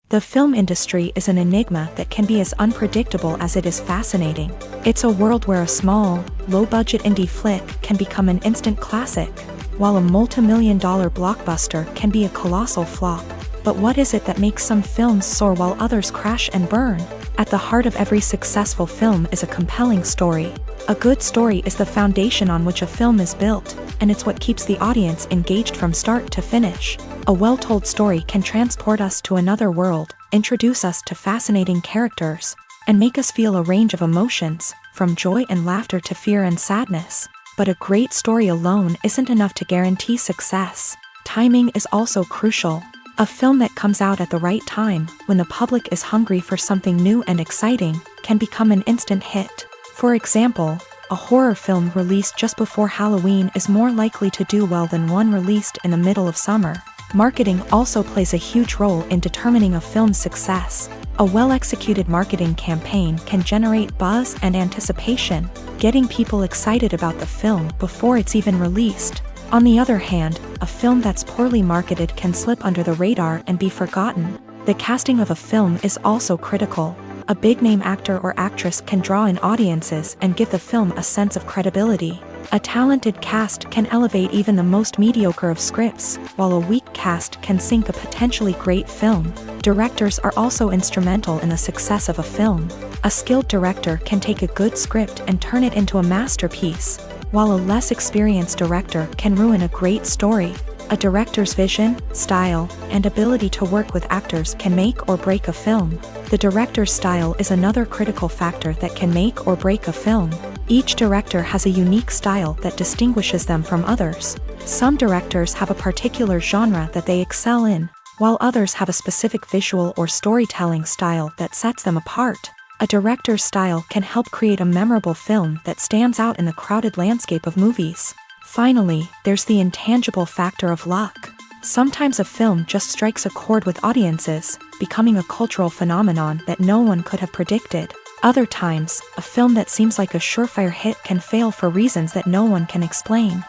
The film industry is an enigma that can be as unpredictable as it is fascinating. It's a world where a small, low-budget indie flick can become an instant classic, while a multi-million-dollar blockbuster can be a colossal flop. But what is it that makes some films soar while others crash and burn? At the heart of every successful film is a compelling story. A good story is the foundation on which a film is built, and it's what keeps the audience engaged from start to finish. A well-told story can transport us to another world, introduce us to fascinating characters, and make us feel a range of emotions, from joy and laughter to fear and sadness. But a great story alone isn't enough to guarantee success. Timing is also crucial. A film that comes out at the right time, when the public is hungry for something new and exciting, can become an instant hit. For example, a horror film released just before Halloween is more likely to do well than one released in the middle of summer. Marketing also plays a huge role in determining a film's success. A well-executed marketing campaign can generate buzz and anticipation, getting people excited about the film before it's even released. On the other hand, a film that's poorly marketed can slip under the radar and be forgotten. The casting of a film is also critical. A big-name actor or actress can draw in audiences and give the film a sense of credibility. A talented cast can elevate even the most mediocre of scripts, while a weak cast can sink a potentially great film. Directors are also instrumental in the success of a film. A skilled director can take a good script and turn it into a masterpiece, while a less experienced director can ruin a great story. A director's vision, style, and ability to work with actors can make or break a film. The director's style is another critical factor that can make or break a film. Each director has a unique style that distinguishes them from others. Some directors have a particular genre that they excel in, while others have a specific visual or storytelling style that sets them apart. A director's style can help create a memorable film that stands out in the crowded landscape of movies. Finally, there's the intangible factor of luck. Sometimes a film just strikes a chord with audiences, becoming a cultural phenomenon that no one could have predicted. Other times, a film that seems like a surefire hit can fail for reasons that no one can explain.